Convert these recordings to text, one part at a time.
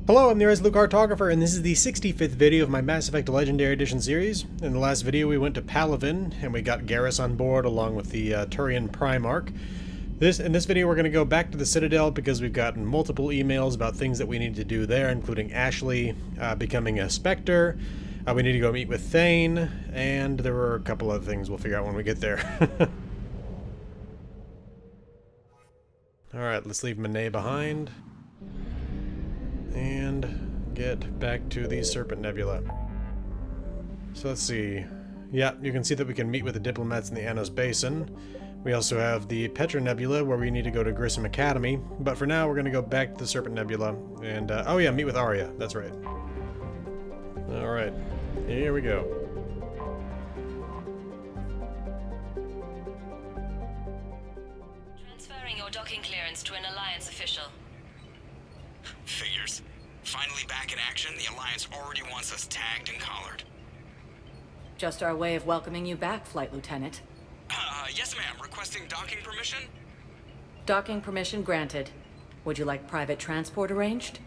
Hello, I'm the Aria T'Loak Cartographer, and this is the 65th video of my Mass Effect Legendary Edition series. In the last video we went to Palaven, and we got Garrus on board along with the Turian Primarch. In this video we're going to go back to the Citadel because we've gotten multiple emails about things that we need to do there, including Ashley becoming a Spectre. We need to go meet with Thane, and there were a couple other things we'll figure out when we get there. Alright, let's leave Menae behind. And get back to the Serpent Nebula. So let's see. Yeah, you can see that we can meet with the diplomats in the Anos Basin. We also have the Petra Nebula, where we need to go to Grissom Academy. But for now, we're going to go back to the Serpent Nebula. And, oh yeah, meet with Aria. That's right. Alright. Here we go. Transferring your docking clearance to an Alliance official. Figures. Finally back in action, the Alliance already wants us tagged and collared. Just our way of welcoming you back, Flight Lieutenant. Yes ma'am, requesting docking permission? Docking permission granted. Would you like private transport arranged?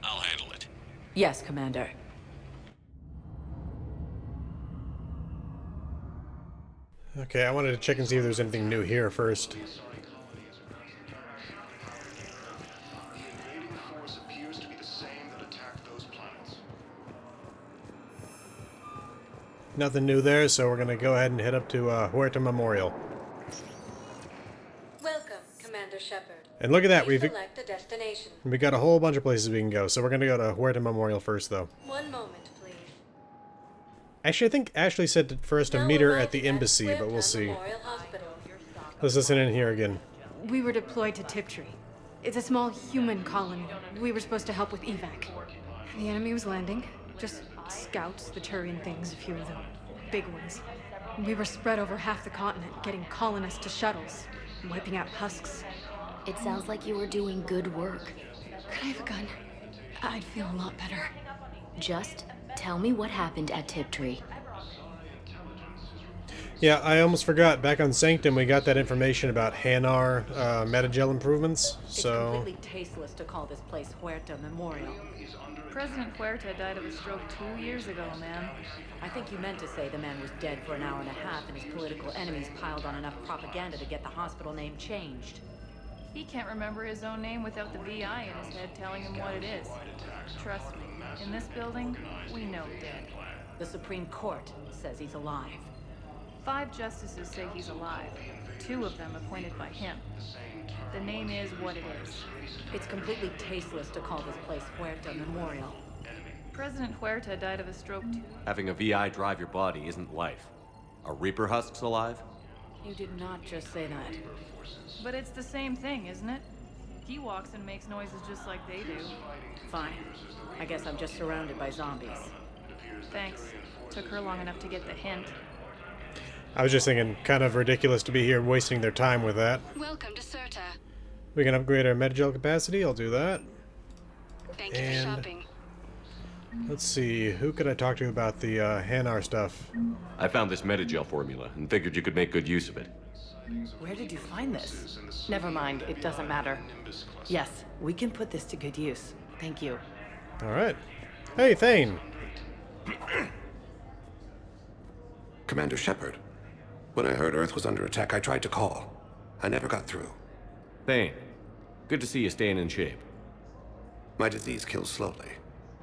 I'll handle it. Yes, Commander. Okay, I wanted to check and see if there's anything new here first. Nothing new there, so we're going to go ahead and head up to Huerta Memorial. Welcome, Commander Shepard. And look at that, Please select a destination. we got a whole bunch of places we can go, so we're going to go to Huerta Memorial first, though. One moment, please. Actually, I think Ashley said for us to meet her at the embassy, but we'll see. Let's listen in here again. We were deployed to Tiptree. It's a small human colony. We were supposed to help with evac. The enemy was landing. Just scouts, the Turian things, a few of them. Big ones. We were spread over half the continent, getting colonists to shuttles, wiping out husks. It sounds like you were doing good work. Could I have a gun? I'd feel a lot better. Just tell me what happened at Tiptree. Yeah, I almost forgot. Back on Sanctum, we got that information about Hanar metagel improvements, so... It's completely tasteless to call this place Huerta Memorial. President Huerta died of a stroke 2 years ago, ma'am. I think you meant to say the man was dead for an hour and a half and his political enemies piled on enough propaganda to get the hospital name changed. He can't remember his own name without the VI in his head telling him what it is. Trust me, in this building, we know dead. The Supreme Court says he's alive. 5 justices say he's alive. 2 of them appointed by him. The name is what it is. It's completely tasteless to call this place Huerta Memorial. President Huerta died of a stroke too. Having a VI drive your body isn't life. Are Reaper husks alive? You did not just say that. But it's the same thing, isn't it? He walks and makes noises just like they do. Fine. I guess I'm just surrounded by zombies. Thanks. Took her long enough to get the hint. I was just thinking, kind of ridiculous to be here wasting their time with that. Welcome to Serta. We can upgrade our metagel capacity, I'll do that. Thank you for shopping. Let's see, who could I talk to about the Hanar stuff? I found this metagel formula and figured you could make good use of it. Where did you find this? Never mind, it doesn't matter. Yes, we can put this to good use. Thank you. Alright. Hey, Thane! Commander Shepard. When I heard Earth was under attack, I tried to call. I never got through. Thane, good to see you staying in shape. My disease kills slowly.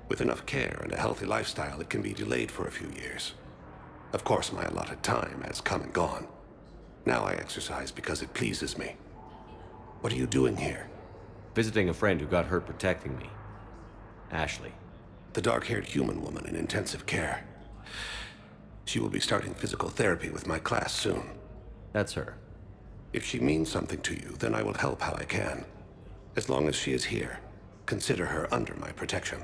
With enough care and a healthy lifestyle, it can be delayed for a few years. Of course, my allotted time has come and gone. Now I exercise because it pleases me. What are you doing here? Visiting a friend who got hurt protecting me. Ashley. The dark-haired human woman in intensive care. She will be starting physical therapy with my class soon. That's her. If she means something to you, then I will help how I can. As long as she is here, consider her under my protection.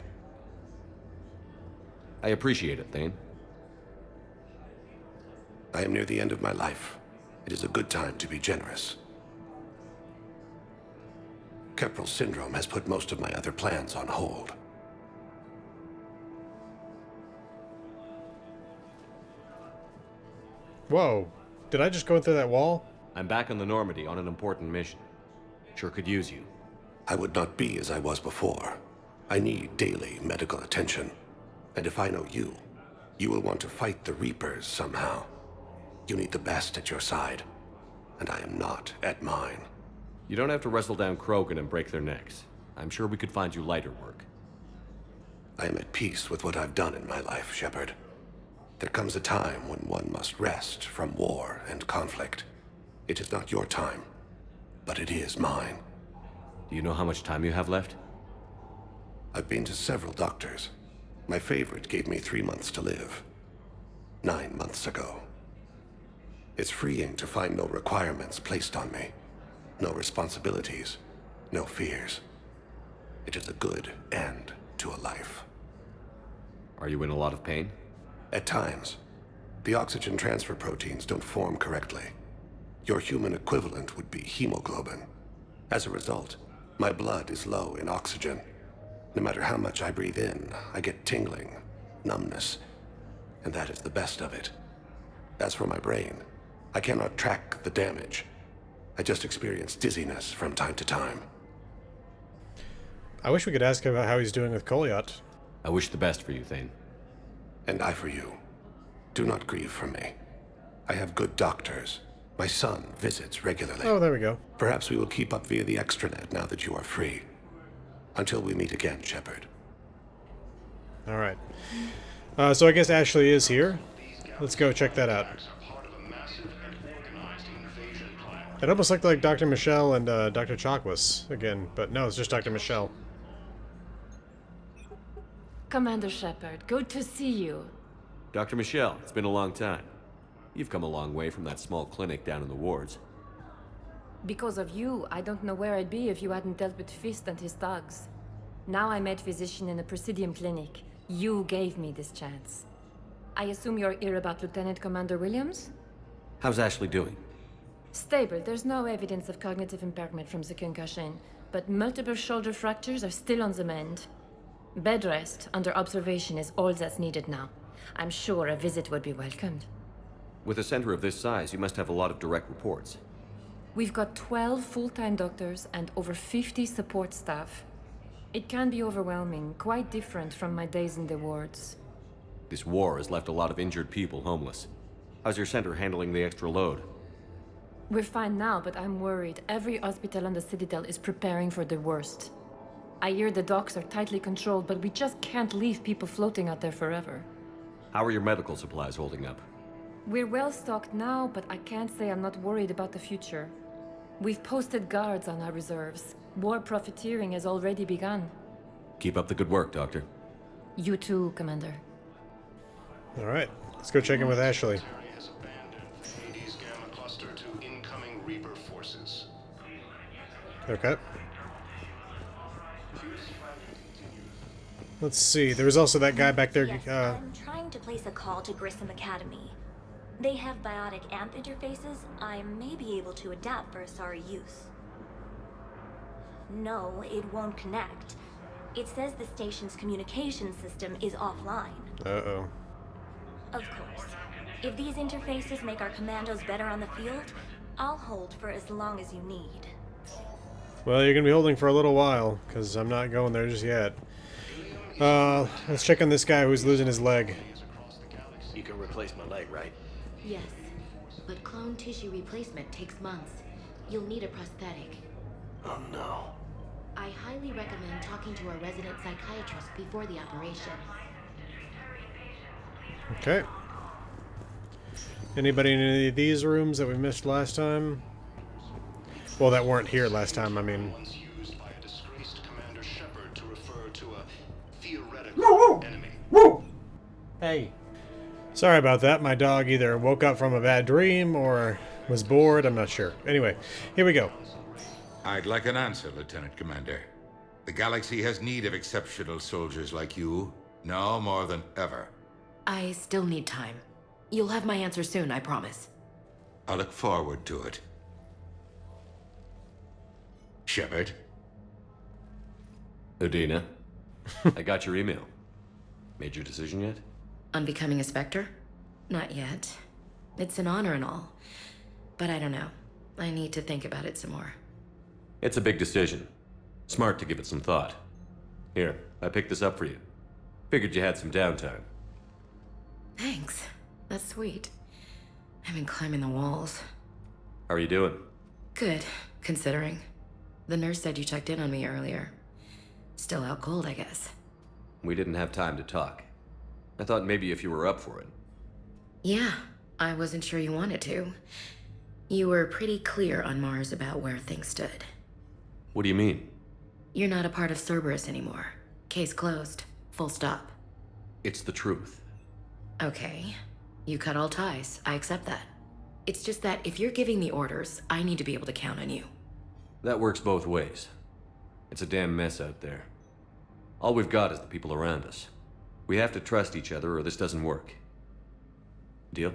I appreciate it, Thane. I am near the end of my life. It is a good time to be generous. Keprel syndrome has put most of my other plans on hold. Whoa, did I just go through that wall? I'm back on the Normandy on an important mission. Sure could use you. I would not be as I was before. I need daily medical attention. And if I know you, you will want to fight the Reapers somehow. You need the best at your side, and I am not at mine. You don't have to wrestle down Krogan and break their necks. I'm sure we could find you lighter work. I am at peace with what I've done in my life, Shepard. There comes a time when one must rest from war and conflict. It is not your time, but it is mine. Do you know how much time you have left? I've been to several doctors. My favorite gave me 3 months to live. 9 months ago. It's freeing to find no requirements placed on me. No responsibilities. No fears. It is a good end to a life. Are you in a lot of pain? At times. The oxygen transfer proteins don't form correctly. Your human equivalent would be hemoglobin. As a result, my blood is low in oxygen. No matter how much I breathe in, I get tingling, numbness, and that is the best of it. As for my brain, I cannot track the damage. I just experience dizziness from time to time. I wish we could ask him about how he's doing with Kolyat. I wish the best for you, Thane. And I for you. Do not grieve for me. I have good doctors. My son visits regularly. Oh, there we go. Perhaps we will keep up via the extranet now that you are free. Until we meet again, Shepard. Alright. So I guess Ashley is here. Let's go check that out. It almost looked like Dr. Michelle and Dr. Chakwas again, but no, it's just Dr. Michelle. Commander Shepard, good to see you. Dr. Michelle, it's been a long time. You've come a long way from that small clinic down in the wards. Because of you, I don't know where I'd be if you hadn't dealt with Fist and his thugs. Now I'm head physician in a Presidium clinic. You gave me this chance. I assume you're here about Lieutenant Commander Williams? How's Ashley doing? Stable. There's no evidence of cognitive impairment from the concussion, but multiple shoulder fractures are still on the mend. Bed rest under observation is all that's needed now. I'm sure a visit would be welcomed. With a center of this size, you must have a lot of direct reports. We've got 12 full-time doctors and over 50 support staff. It can be overwhelming, quite different from my days in the wards. This war has left a lot of injured people homeless. How's your center handling the extra load? We're fine now, but I'm worried. Every hospital on the Citadel is preparing for the worst. I hear the docks are tightly controlled, but we just can't leave people floating out there forever. How are your medical supplies holding up? We're well stocked now, but I can't say I'm not worried about the future. We've posted guards on our reserves. War profiteering has already begun. Keep up the good work, Doctor. You too, Commander. Alright, let's go check in with Ashley. Okay. Let's see, there was also that guy back there. Yes, I'm trying to place a call to Grissom Academy. They have biotic amp interfaces I may be able to adapt for Asari use. No, it won't connect. It says the station's communication system is offline. Uh-oh. Of course. If these interfaces make our commandos better on the field, I'll hold for as long as you need. Well, you're gonna be holding for a little while, because I'm not going there just yet. Let's check on this guy who's losing his leg. You can replace my leg, right? Yes, but clone tissue replacement takes months. You'll need a prosthetic. Oh no. I highly recommend talking to a resident psychiatrist before the operation. Okay. Anybody in any of these rooms that we missed last time? Well, that weren't here last time, I mean. Hey. Sorry about that. My dog either woke up from a bad dream or was bored. I'm not sure. Anyway, here we go. I'd like an answer, Lieutenant Commander. The galaxy has need of exceptional soldiers like you, now more than ever. I still need time. You'll have my answer soon, I promise. I look forward to it. Shepard? Udina, I got your email. Made your decision yet? On becoming a Spectre? Not yet. It's an honor and all. But I don't know. I need to think about it some more. It's a big decision. Smart to give it some thought. Here, I picked this up for you. Figured you had some downtime. Thanks. That's sweet. I've been climbing the walls. How are you doing? Good, considering. The nurse said you checked in on me earlier. Still out cold, I guess. We didn't have time to talk. I thought maybe if you were up for it. Yeah, I wasn't sure you wanted to. You were pretty clear on Mars about where things stood. What do you mean? You're not a part of Cerberus anymore. Case closed. Full stop. It's the truth. Okay. You cut all ties. I accept that. It's just that if you're giving the orders, I need to be able to count on you. That works both ways. It's a damn mess out there. All we've got is the people around us. We have to trust each other or this doesn't work. Deal?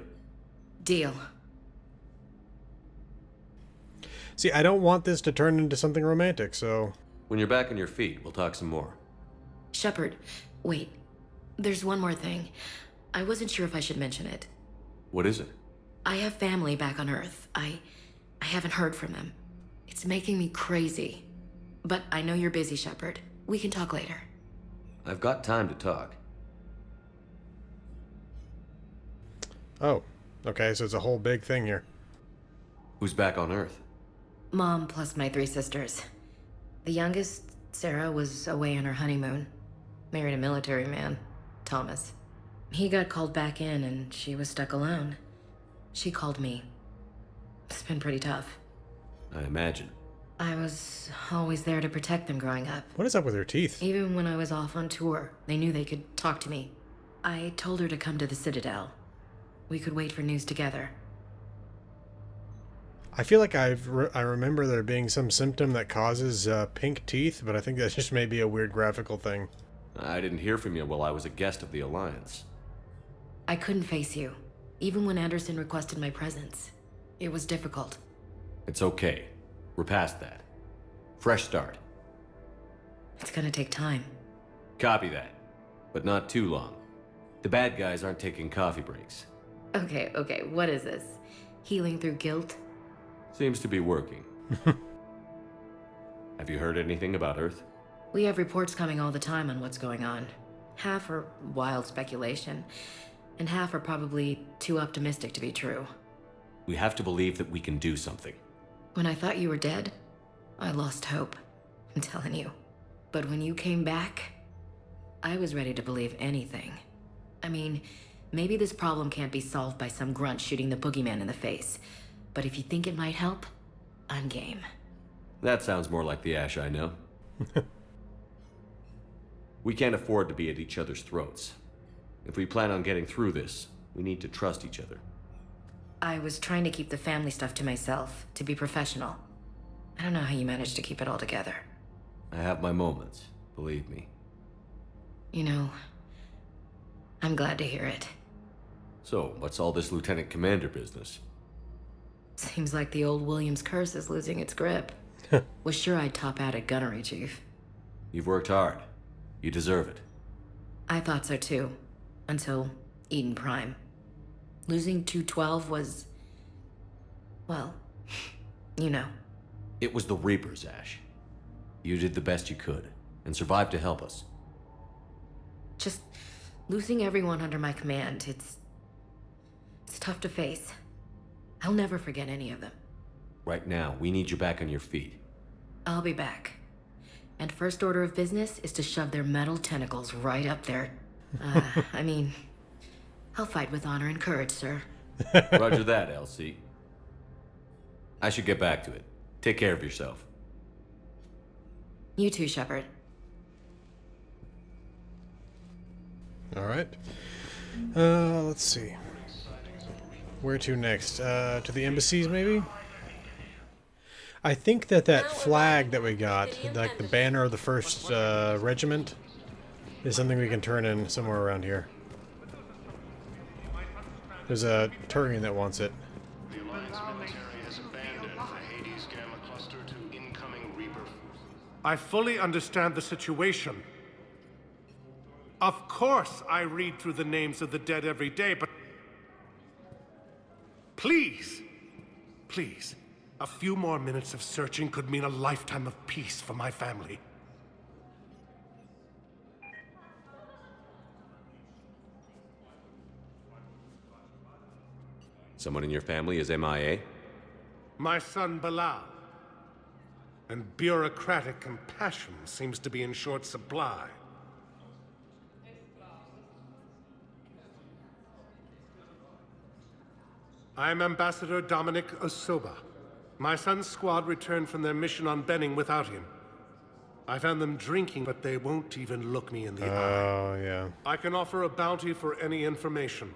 Deal. See, I don't want this to turn into something romantic, so... When you're back on your feet, we'll talk some more. Shepard, wait. There's one more thing. I wasn't sure if I should mention it. What is it? I have family back on Earth. I haven't heard from them. It's making me crazy. But I know you're busy, Shepard. We can talk later. I've got time to talk. Oh, okay, so it's a whole big thing here. Who's back on Earth? Mom plus my 3 sisters. The youngest, Sarah, was away on her honeymoon. Married a military man, Thomas. He got called back in and she was stuck alone. She called me. It's been pretty tough. I imagine. I was always there to protect them growing up. What is up with her teeth? Even when I was off on tour, they knew they could talk to me. I told her to come to the Citadel. We could wait for news together. I feel like I remember there being some symptom that causes pink teeth, but I think that just may be a weird graphical thing. I didn't hear from you while I was a guest of the Alliance. I couldn't face you, even when Anderson requested my presence. It was difficult. It's okay. We're past that. Fresh start. It's gonna take time. Copy that. But not too long. The bad guys aren't taking coffee breaks. Okay, what is this? Healing through guilt? Seems to be working. Have you heard anything about Earth? We have reports coming all the time on what's going on. Half are wild speculation, and half are probably too optimistic to be true. We have to believe that we can do something. When I thought you were dead, I lost hope. I'm telling you. But when you came back, I was ready to believe anything. I mean, maybe this problem can't be solved by some grunt shooting the boogeyman in the face. But if you think it might help, I'm game. That sounds more like the Ash I know. We can't afford to be at each other's throats. If we plan on getting through this, we need to trust each other. I was trying to keep the family stuff to myself, to be professional. I don't know how you managed to keep it all together. I have my moments, believe me. You know, I'm glad to hear it. So, what's all this Lieutenant Commander business? Seems like the old Williams curse is losing its grip. Was sure I'd top out at gunnery, Chief. You've worked hard. You deserve it. I thought so too. Until Eden Prime. Losing 212 was... well, you know. It was the Reapers, Ash. You did the best you could, and survived to help us. Just losing everyone under my command, it's tough to face. I'll never forget any of them. Right now, we need you back on your feet. I'll be back. And first order of business is to shove their metal tentacles right up there. I mean, I'll fight with honor and courage, sir. Roger that, Elsie. I should get back to it. Take care of yourself. You too, Shepard. All right. Let's see. Where to next? To the embassies, maybe? I think that flag that we got, like the banner of the 1st regiment, is something we can turn in somewhere around here. There's a Turian that wants it. The Alliance military has abandoned the Hades Gamma cluster to incoming Reaper. I fully understand the situation. Of course I read through the names of the dead every day, but... please, please, a few more minutes of searching could mean a lifetime of peace for my family. Someone in your family is MIA? My son Bilal. And bureaucratic compassion seems to be in short supply. I am Ambassador Dominic Osoba. My son's squad returned from their mission on Benning without him. I found them drinking, but they won't even look me in the eye. Oh, yeah. I can offer a bounty for any information.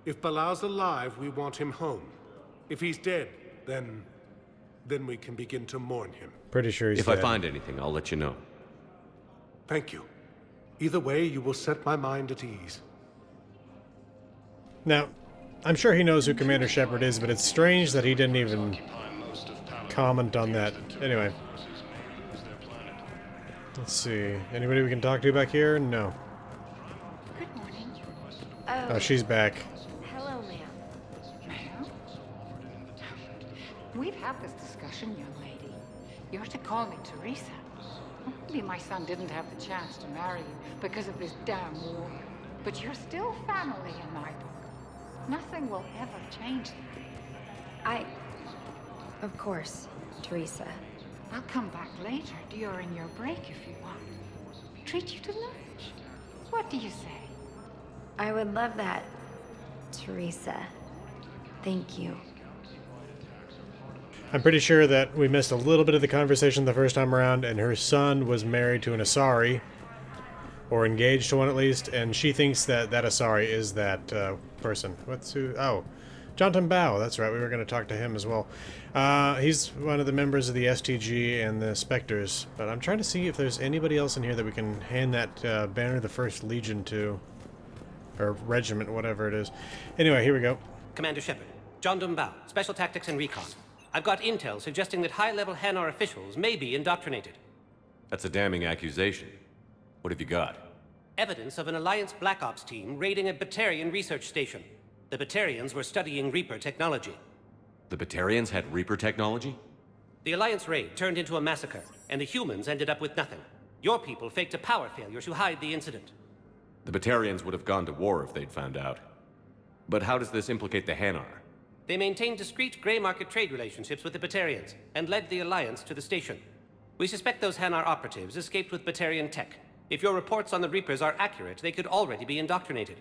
If Bilal's alive, we want him home. If he's dead, then we can begin to mourn him. Pretty sure he's dead. If I find anything, I'll let you know. Thank you. Either way, you will set my mind at ease. Now, I'm sure he knows who Commander Shepard is, but it's strange that he didn't even comment on that. Anyway. Let's see. Anybody we can talk to back here? No. Good morning. Oh, she's back. Hello, ma'am. Ma'am? We've had this discussion, young lady. You're to call me Teresa. Maybe my son didn't have the chance to marry you because of this damn war. But you're still family in my book. Nothing will ever change that. Of course, Teresa. I'll come back later during your break if you want. Treat you to lunch. What do you say? I would love that, Teresa. Thank you. I'm pretty sure that we missed a little bit of the conversation the first time around, and her son was married to an Asari, or engaged to one at least, and she thinks that that Asari is that person. What's who? Oh, Jontum Bao. That's right. We were going to talk to him as well. He's one of the members of the STG and the Spectres, but I'm trying to see if there's anybody else in here that we can hand that banner of the First Legion to, or regiment, whatever it is. Anyway, here we go. Commander Shepard, Jontum Bao, Special Tactics and Recon. I've got intel suggesting that high-level Hanar officials may be indoctrinated. That's a damning accusation. What have you got? Evidence of an Alliance Black Ops team raiding a Batarian research station. The Batarians were studying Reaper technology. The Batarians had Reaper technology? The Alliance raid turned into a massacre, and the humans ended up with nothing. Your people faked a power failure to hide the incident. The Batarians would have gone to war if they'd found out. But how does this implicate the Hanar? They maintained discreet gray market trade relationships with the Batarians, and led the Alliance to the station. We suspect those Hanar operatives escaped with Batarian tech. If your reports on the Reapers are accurate, they could already be indoctrinated.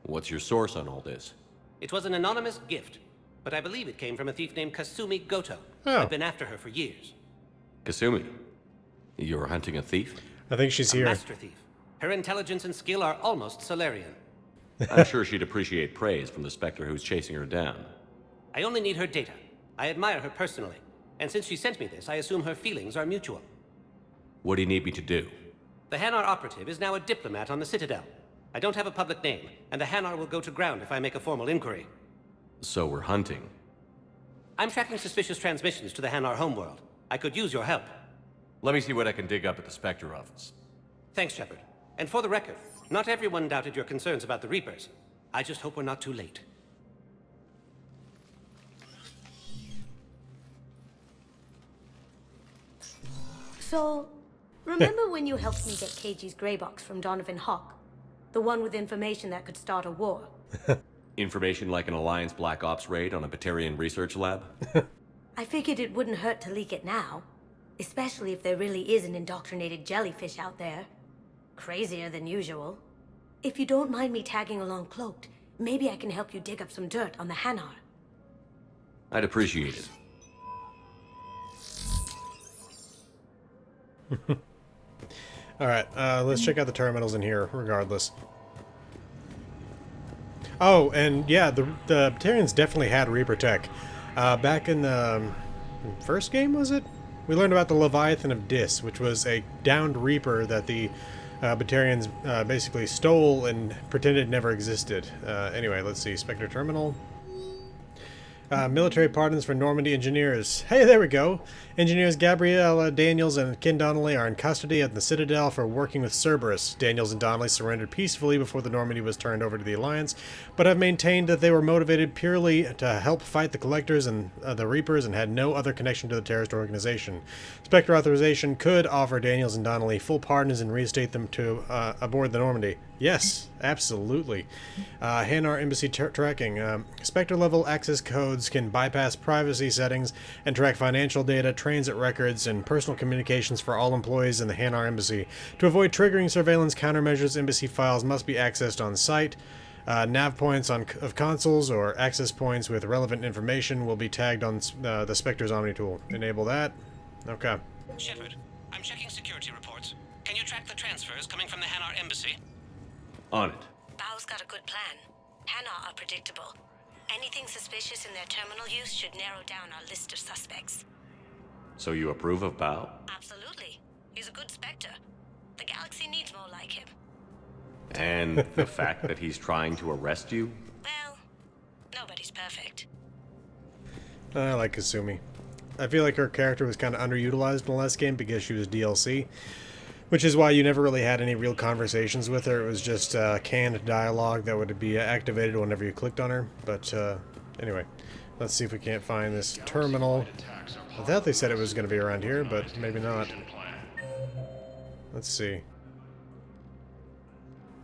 What's your source on all this? It was an anonymous gift, but I believe it came from a thief named Kasumi Goto. Oh. I've been after her for years. Kasumi? You're hunting a thief? I think she's here. A master thief. Her intelligence and skill are almost Solarian. I'm sure she'd appreciate praise from the Spectre who's chasing her down. I only need her data. I admire her personally. And since she sent me this, I assume her feelings are mutual. What do you need me to do? The Hanar operative is now a diplomat on the Citadel. I don't have a public name, and the Hanar will go to ground if I make a formal inquiry. So we're hunting. I'm tracking suspicious transmissions to the Hanar homeworld. I could use your help. Let me see what I can dig up at the Spectre office. Thanks, Shepard. And for the record, not everyone doubted your concerns about the Reapers. I just hope we're not too late. So, remember when you helped me get KG's grey box from Donovan Hawk? The one with information that could start a war. Information like an Alliance Black Ops raid on a Batarian research lab? I figured it wouldn't hurt to leak it now. Especially if there really is an indoctrinated jellyfish out there. Crazier than usual. If you don't mind me tagging along cloaked, maybe I can help you dig up some dirt on the Hanar. I'd appreciate it. Alright, let's check out the terminals in here, regardless. Oh, and yeah, the Batarians definitely had Reaper tech. Back in the first game, was it? We learned about the Leviathan of Dis, which was a downed Reaper that the Batarians basically stole and pretended never existed. Anyway, let's see, Spectre Terminal. Military pardons for Normandy engineers. Hey, there we go. Engineers Gabriella Daniels and Ken Donnelly are in custody at the Citadel for working with Cerberus. Daniels and Donnelly surrendered peacefully before the Normandy was turned over to the Alliance, but have maintained that they were motivated purely to help fight the Collectors and the Reapers and had no other connection to the terrorist organization. Spectre authorization could offer Daniels and Donnelly full pardons and reinstate them to aboard the Normandy. Yes, absolutely. Hanar Embassy tracking. Spectre-level access codes can bypass privacy settings and track financial data, transit records, and personal communications for all employees in the Hanar Embassy. To avoid triggering surveillance countermeasures, embassy files must be accessed on site. Nav points of consoles or access points with relevant information will be tagged on the Spectre's Omni tool. Enable that. Okay. Shepard, I'm checking security reports. Can you track the transfers coming from the Hanar Embassy? On it. Bao's got a good plan. Hanar are predictable. Anything suspicious in their terminal use should narrow down our list of suspects. So you approve of Bao? Absolutely. He's a good Spectre. The galaxy needs more like him. And the fact that he's trying to arrest you? Well, nobody's perfect. I like Kasumi. I feel like her character was kind of underutilized in the last game because she was DLC. Which is why you never really had any real conversations with her. It was just canned dialogue that would be activated whenever you clicked on her. But anyway, let's see if we can't find this terminal. I thought they said it was going to be around here, but maybe not. Let's see.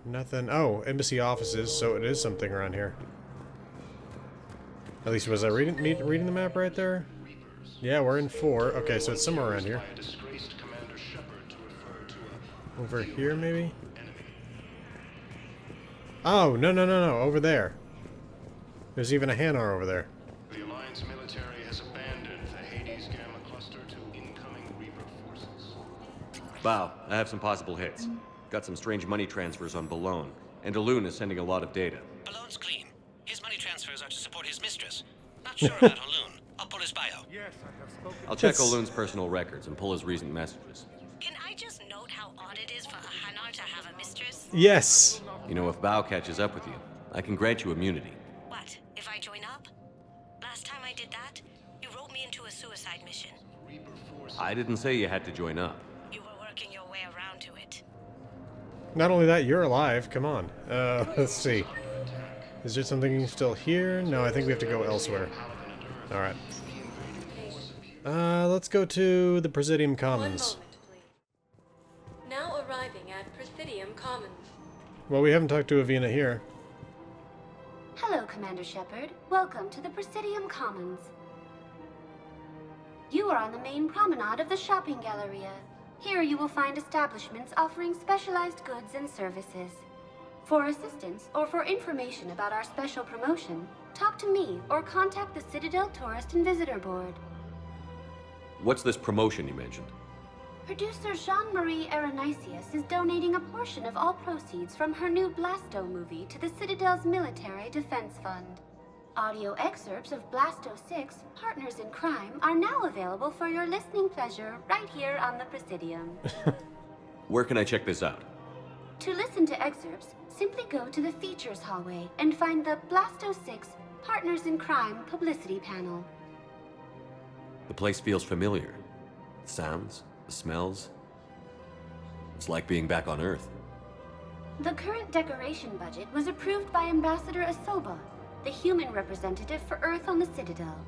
Nothing. Oh, embassy offices, so it is something around here. At least was I reading the map right there? Yeah, we're in 4. Okay, so it's somewhere around here. Over here, maybe? Oh, no, over there. There's even a Hanar over there. The Alliance military has abandoned the Hades Gamma cluster to incoming Reaper forces. Bao, I have some possible hits. Got some strange money transfers on Balone, and Alun is sending a lot of data. Balone's clean. His money transfers are to support his mistress. Not sure about Alun. I'll pull his bio. Yes, I have spoken. I'll check Alun's personal records and pull his recent messages. Can I just note how odd it is for a Hanar to have a mistress? Yes. You know, if Bao catches up with you, I can grant you immunity. What, if I join up? Last time I did that, you wrote me into a suicide mission. I didn't say you had to join up. You were working your way around to it. Not only that, you're alive. Come on. Let's see. Is there something still here? No, I think we have to go elsewhere. Alright. Let's go to the Presidium Commons. Now arriving at Presidium Commons. Well, we haven't talked to Avina here. Hello, Commander Shepard. Welcome to the Presidium Commons. You are on the main promenade of the shopping galleria. Here you will find establishments offering specialized goods and services. For assistance or for information about our special promotion, talk to me or contact the Citadel Tourist and Visitor Board. What's this promotion you mentioned? Producer Jean-Marie Aronisius is donating a portion of all proceeds from her new Blasto movie to the Citadel's Military Defense Fund. Audio excerpts of Blasto 6, Partners in Crime, are now available for your listening pleasure right here on the Presidium. Where can I check this out? To listen to excerpts, simply go to the Features hallway and find the Blasto 6, Partners in Crime publicity panel. The place feels familiar. The sounds, the smells. It's like being back on Earth. The current decoration budget was approved by Ambassador Asoba, the human representative for Earth on the Citadel.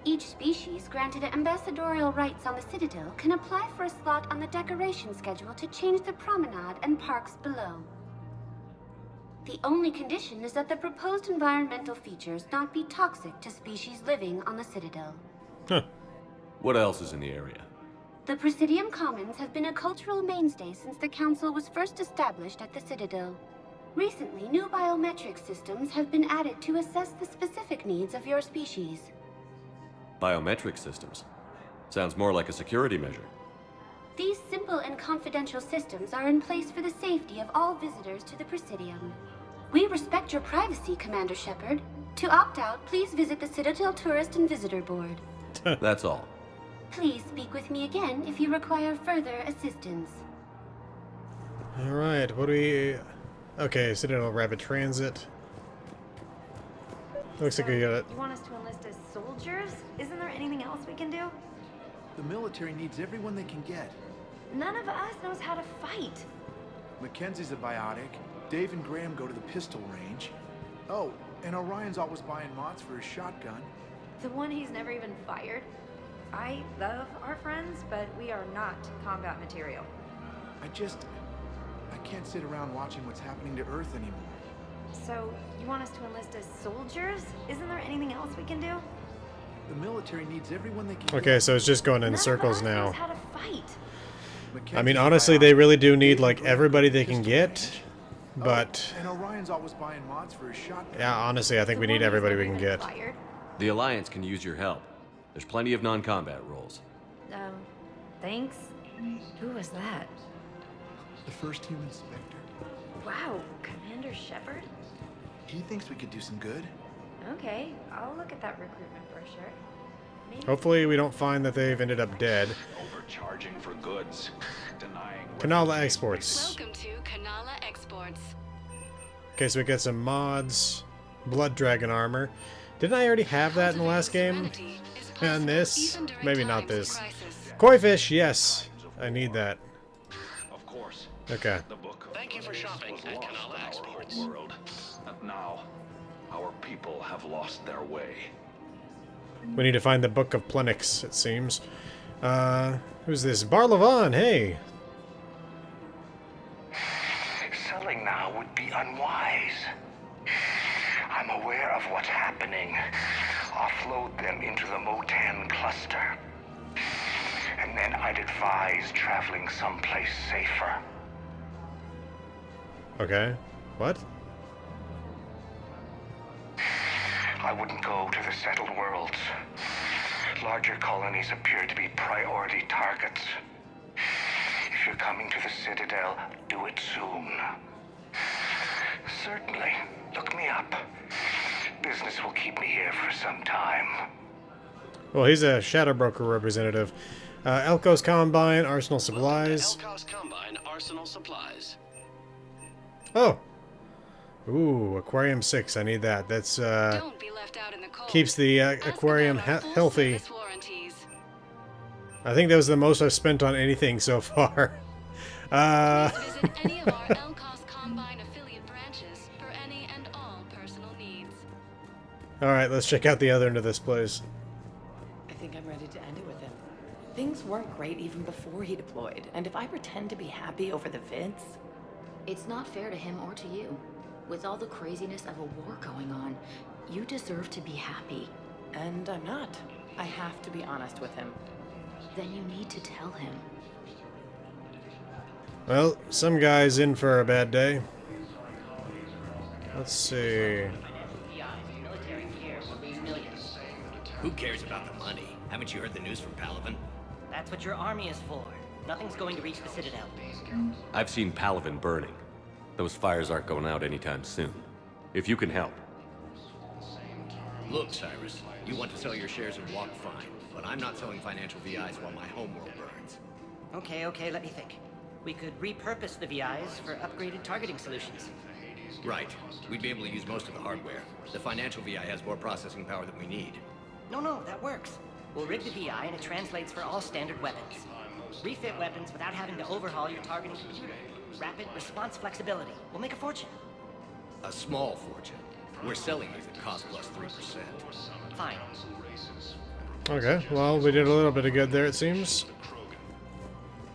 Each species granted ambassadorial rights on the Citadel can apply for a slot on the decoration schedule to change the promenade and parks below. The only condition is that the proposed environmental features not be toxic to species living on the Citadel. Huh. What else is in the area? The Presidium Commons have been a cultural mainstay since the Council was first established at the Citadel. Recently, new biometric systems have been added to assess the specific needs of your species. Biometric systems. Sounds more like a security measure. These simple and confidential systems are in place for the safety of all visitors to the Presidium. We respect your privacy, Commander Shepard. To opt out, please visit the Citadel Tourist and Visitor Board. That's all. Please speak with me again if you require further assistance. Alright, what do we... Okay, Citadel Rapid Transit. Looks like we got it. You want us to enlist as soldiers? Isn't there anything else we can do? The military needs everyone they can get. None of us knows how to fight. Mackenzie's a biotic. Dave and Graham go to the pistol range. Oh, and Orion's always buying mods for his shotgun. The one he's never even fired. I love our friends, but we are not combat material. I can't sit around watching what's happening to Earth anymore. So, you want us to enlist as soldiers? Isn't there anything else we can do? The military needs everyone they can Okay, get. so it's just going in None circles of us knows now. how to fight. I mean, honestly, they really do need, like, everybody they can get. But, And Orion's always buying mods for his shotgun. yeah, honestly, I think we need everybody we can get. The Alliance can use your help. There's plenty of non-combat roles. Thanks. Who was that? The first human Spectre. Wow, Commander Shepard? He thinks we could do some good. Okay, I'll look at that recruitment brochure. Hopefully we don't find that they've ended up dead. Overcharging for goods. Denying. Kanala Exports. Welcome to Kanala Exports. Okay, so we got some mods. Blood Dragon armor. Didn't I already have that in the last game? And this? Maybe not this. Koi fish, yes. I need that. Of course. Okay. The book. Thank you for shopping at Kanala Exports. World. And now, our people have lost their way. We need to find the Book of Plenix, it seems. Who's this? Barlavon, hey! Selling now would be unwise. I'm aware of what's happening. Offload them into the Motan cluster. And then I'd advise traveling someplace safer. Okay. What? I wouldn't go to the settled worlds. Larger colonies appear to be priority targets. If you're coming to the Citadel, do it soon. Certainly. Look me up. Business will keep me here for some time. Well, he's a Shadow Broker representative. Elko's Combine, Arsenal Supplies. Elko's Combine Arsenal Supplies. Oh! Ooh, Aquarium 6, I need that. That's, keeps the aquarium healthy. I think that was the most I've spent on anything so far. Visit any of our Elko's Combine affiliate branches for any and all personal needs. Alright, let's check out the other end of this place. I think I'm ready to end it with him. Things weren't great even before he deployed, and if I pretend to be happy over the vids... It's not fair to him or to you. With all the craziness of a war going on, you deserve to be happy. And I'm not. I have to be honest with him. Then you need to tell him. Well, some guy's in for a bad day. Let's see. Who cares about the money? Haven't you heard the news from Palaven? That's what your army is for. Nothing's going to reach the Citadel. I've seen Palaven burning. Those fires aren't going out anytime soon. If you can help. Look, Cyrus, you want to sell your shares and walk fine, but I'm not selling financial VIs while my homeworld burns. Okay, let me think. We could repurpose the VIs for upgraded targeting solutions. Right. We'd be able to use most of the hardware. The financial VI has more processing power than we need. No, that works. We'll rig the VI and it translates for all standard weapons. Refit weapons without having to overhaul your targeting computer. Rapid response flexibility. We'll make a fortune. A small fortune. We're selling these at cost plus 3%. Fine. Okay, well, we did a little bit of good there, it seems.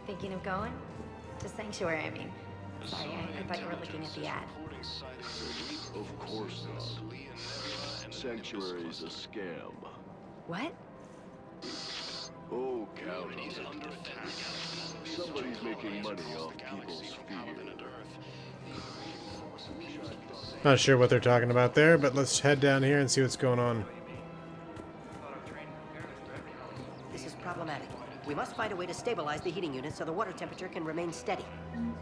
Thinking of going? To Sanctuary, I mean. Sorry, I thought you were looking at the ad. Of course not. Sanctuary's a scam. What? Oh, county's under attack. Somebody's making money off people's fear. Not sure what they're talking about there, but let's head down here and see what's going on. This is problematic. We must find a way to stabilize the heating unit so the water temperature can remain steady.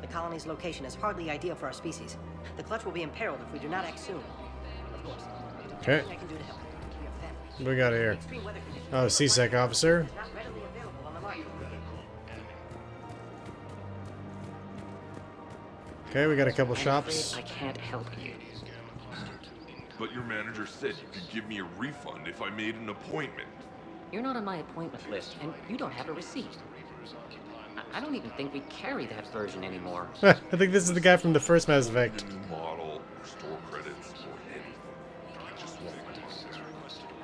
The colony's location is hardly ideal for our species. The clutch will be imperiled if we do not act soon. Of course. Okay. I can do to help. What do we got here? Oh, CSEC officer. Okay, we got a couple shops. I can't help you. But your manager said you could give me a refund if I made an appointment. You're not on my appointment list, and you don't have a receipt. I don't even think we carry that version anymore. I think this is the guy from the first Mass Effect. Model, store credits, or anything. I just want my necessary.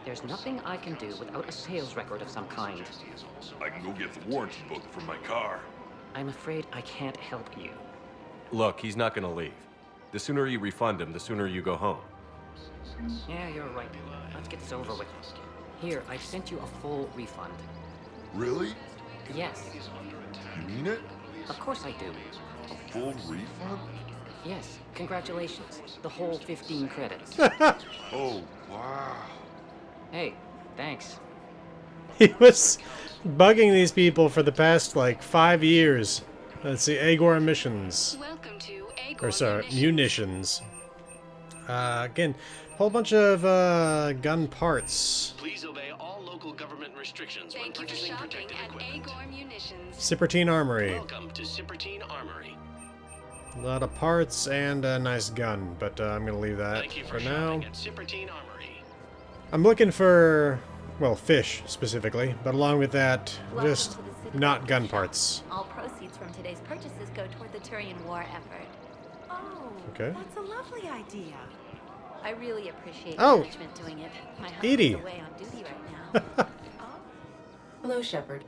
There's nothing I can do without a sales record of some kind. I can go get the warranty book from my car. I'm afraid I can't help you. Look, he's not gonna leave. The sooner you refund him, the sooner you go home. Yeah, you're right. Let's get this over with. Here, I've sent you a full refund. Really? Yes. You mean it? Of course I do. A full refund? Yes, congratulations. The whole 15 credits. Oh, wow. Hey, thanks. He was bugging these people for the past, like, 5 years. Let's see, Agor missions. Welcome to Agor Or, sorry, munitions. Again, whole bunch of, gun parts. Please obey all local government restrictions when Thank you for purchasing shopping protective at equipment. Agor Munitions. Cypertine Armory. Welcome to Cypertine Armory. A lot of parts and a nice gun, but I'm gonna leave that Thank you for for now. shopping at Cypertine Armory. I'm looking for, well, fish specifically, but along with that, Welcome just to the Citadel not gun Gift parts. Shop. All proceeds from today's purchases go toward the Turian war effort. Oh, Okay. that's a lovely idea. I really appreciate Oh. management doing it. My Edie. husband's away on duty right now. Hello, Shepard.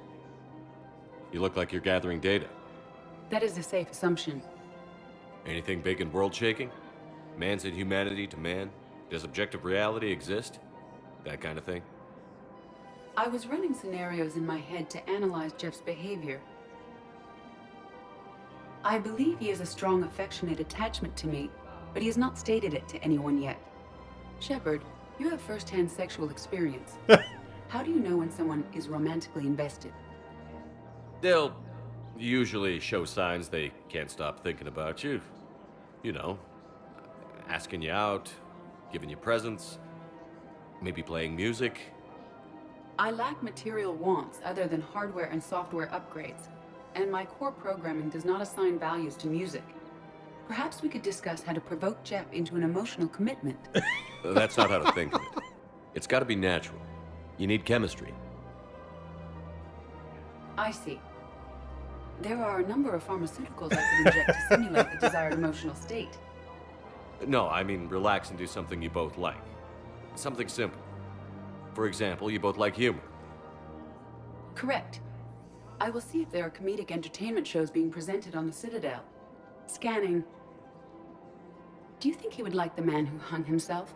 You look like you're gathering data. That is a safe assumption. Anything big and world-shaking? Man's inhumanity to man? Does objective reality exist? That kind of thing? I was running scenarios in my head to analyze Jeff's behavior. I believe he has a strong affectionate attachment to me, but he has not stated it to anyone yet. Shepard, you have first-hand sexual experience. How do you know when someone is romantically invested? They'll usually show signs they can't stop thinking about you. You know, asking you out, giving you presents, maybe playing music. I lack material wants other than hardware and software upgrades, and my core programming does not assign values to music. Perhaps we could discuss how to provoke Jeff into an emotional commitment. That's not how to think of it. It's got to be natural. You need chemistry. I see. There are a number of pharmaceuticals I could inject to simulate the desired emotional state. No, I mean relax and do something you both like. Something simple. For example, you both like humor. Correct. I will see if there are comedic entertainment shows being presented on the Citadel. Scanning. Do you think he would like The Man Who Hung Himself?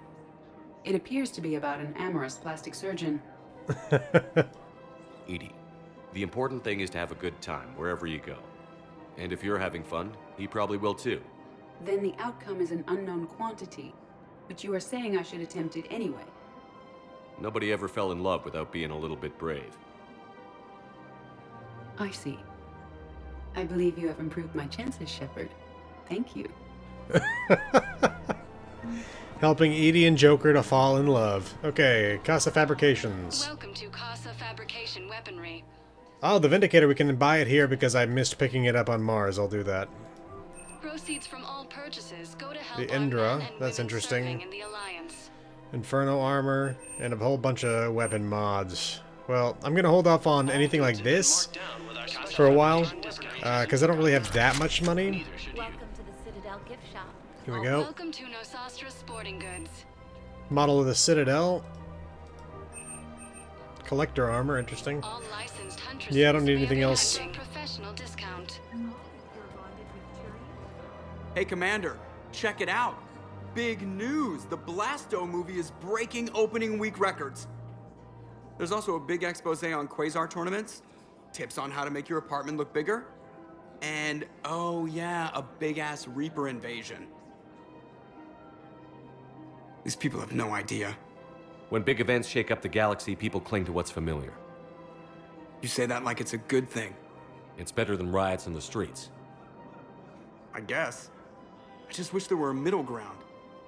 It appears to be about an amorous plastic surgeon. Edie, the important thing is to have a good time wherever you go. And if you're having fun, he probably will too. Then the outcome is an unknown quantity, but you are saying I should attempt it anyway. Nobody ever fell in love without being a little bit brave. I see. I believe you have improved my chances, Shepard. Thank you. Helping Edie and Joker to fall in love. Okay, Casa Fabrications. Welcome to Casa Fabrication Weaponry. Oh, the Vindicator, we can buy it here because I missed picking it up on Mars. I'll do that. Proceeds from all purchases go to help The our Indra, men and that's women serving interesting. in the Alliance. Inferno armor, and a whole bunch of weapon mods. Well, I'm gonna hold off on anything like this for a while, because I don't really have that much money. Welcome to the Citadel Gift Shop. Here we go. Welcome to Nosastra Sporting Goods. Model of the Citadel. Collector armor, interesting. All licensed huntresses Yeah, I don't need may anything have else. a professional discount. Hey, Commander, check it out. Big news! The Blasto movie is breaking opening week records. There's also a big expose on Quasar tournaments, tips on how to make your apartment look bigger, and, oh yeah, a big-ass Reaper invasion. These people have no idea. When big events shake up the galaxy, people cling to what's familiar. You say that like it's a good thing. It's better than riots in the streets. I guess. I just wish there were a middle ground.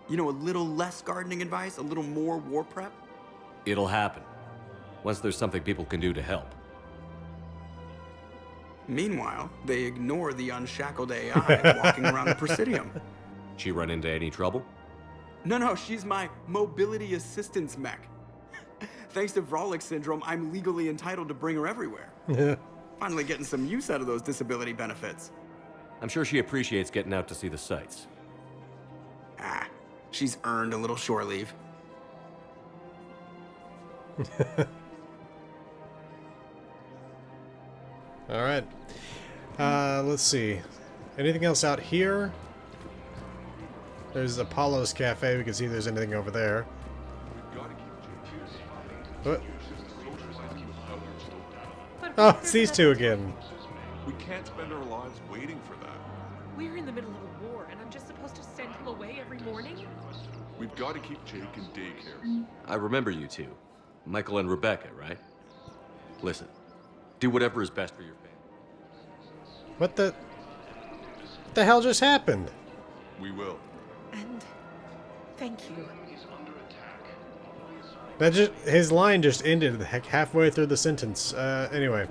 You know, a little less gardening advice, a little more war prep. It'll happen. Once there's something people can do to help. Meanwhile, they ignore the unshackled AI walking around the Presidium. She run into any trouble? No, she's my mobility assistance mech. Thanks to Vrolic syndrome, I'm legally entitled to bring her everywhere. Finally getting some use out of those disability benefits. I'm sure she appreciates getting out to see the sights. Ah, she's earned a little shore leave. All right. Let's see. Anything else out here? There's Apollo's Cafe. We can see if there's anything over there. What? Oh, it's these two again. We can't spend our lives waiting for that. We're in the middle of a war, and I'm just supposed to send him away every morning? We've got to keep Jake in daycare. I remember you two. Michael and Rebecca, right? Listen, do whatever is best for your family. What the hell just happened? We will. And thank you. That his line just ended halfway through the sentence. Anyway.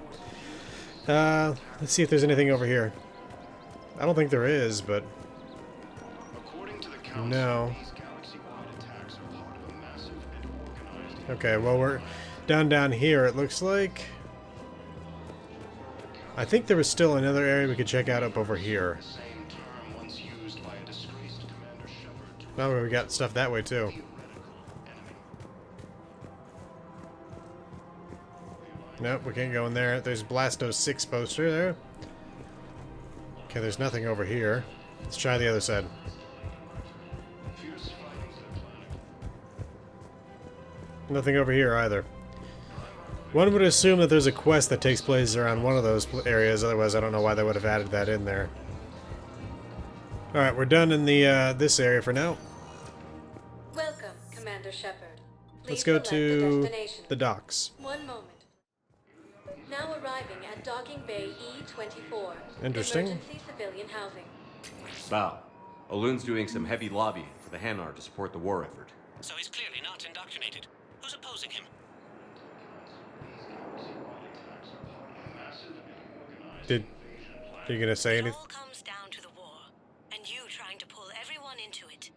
Let's see if there's anything over here. I don't think there is, but... No. Okay, well, we're down here, it looks like. I think there was still another area we could check out up over here. Oh, we got stuff that way, too. Nope, we can't go in there. There's Blasto's 6 poster there. Okay, there's nothing over here. Let's try the other side. Nothing over here either. One would assume that there's a quest that takes place around one of those areas, otherwise I don't know why they would have added that in there. Alright, we're done in the this area for now. Welcome, Commander Shepard. Let's go to the docks. 1 moment. Now arriving at Docking Bay E-24. Interesting. Emergency civilian housing. Bao, Alun's doing some heavy lobbying for the Hanar to support the war effort. So he's clearly not indoctrinated. Who's opposing him? Are you gonna say anything? It all comes down to the war, and you trying to pull everyone into it.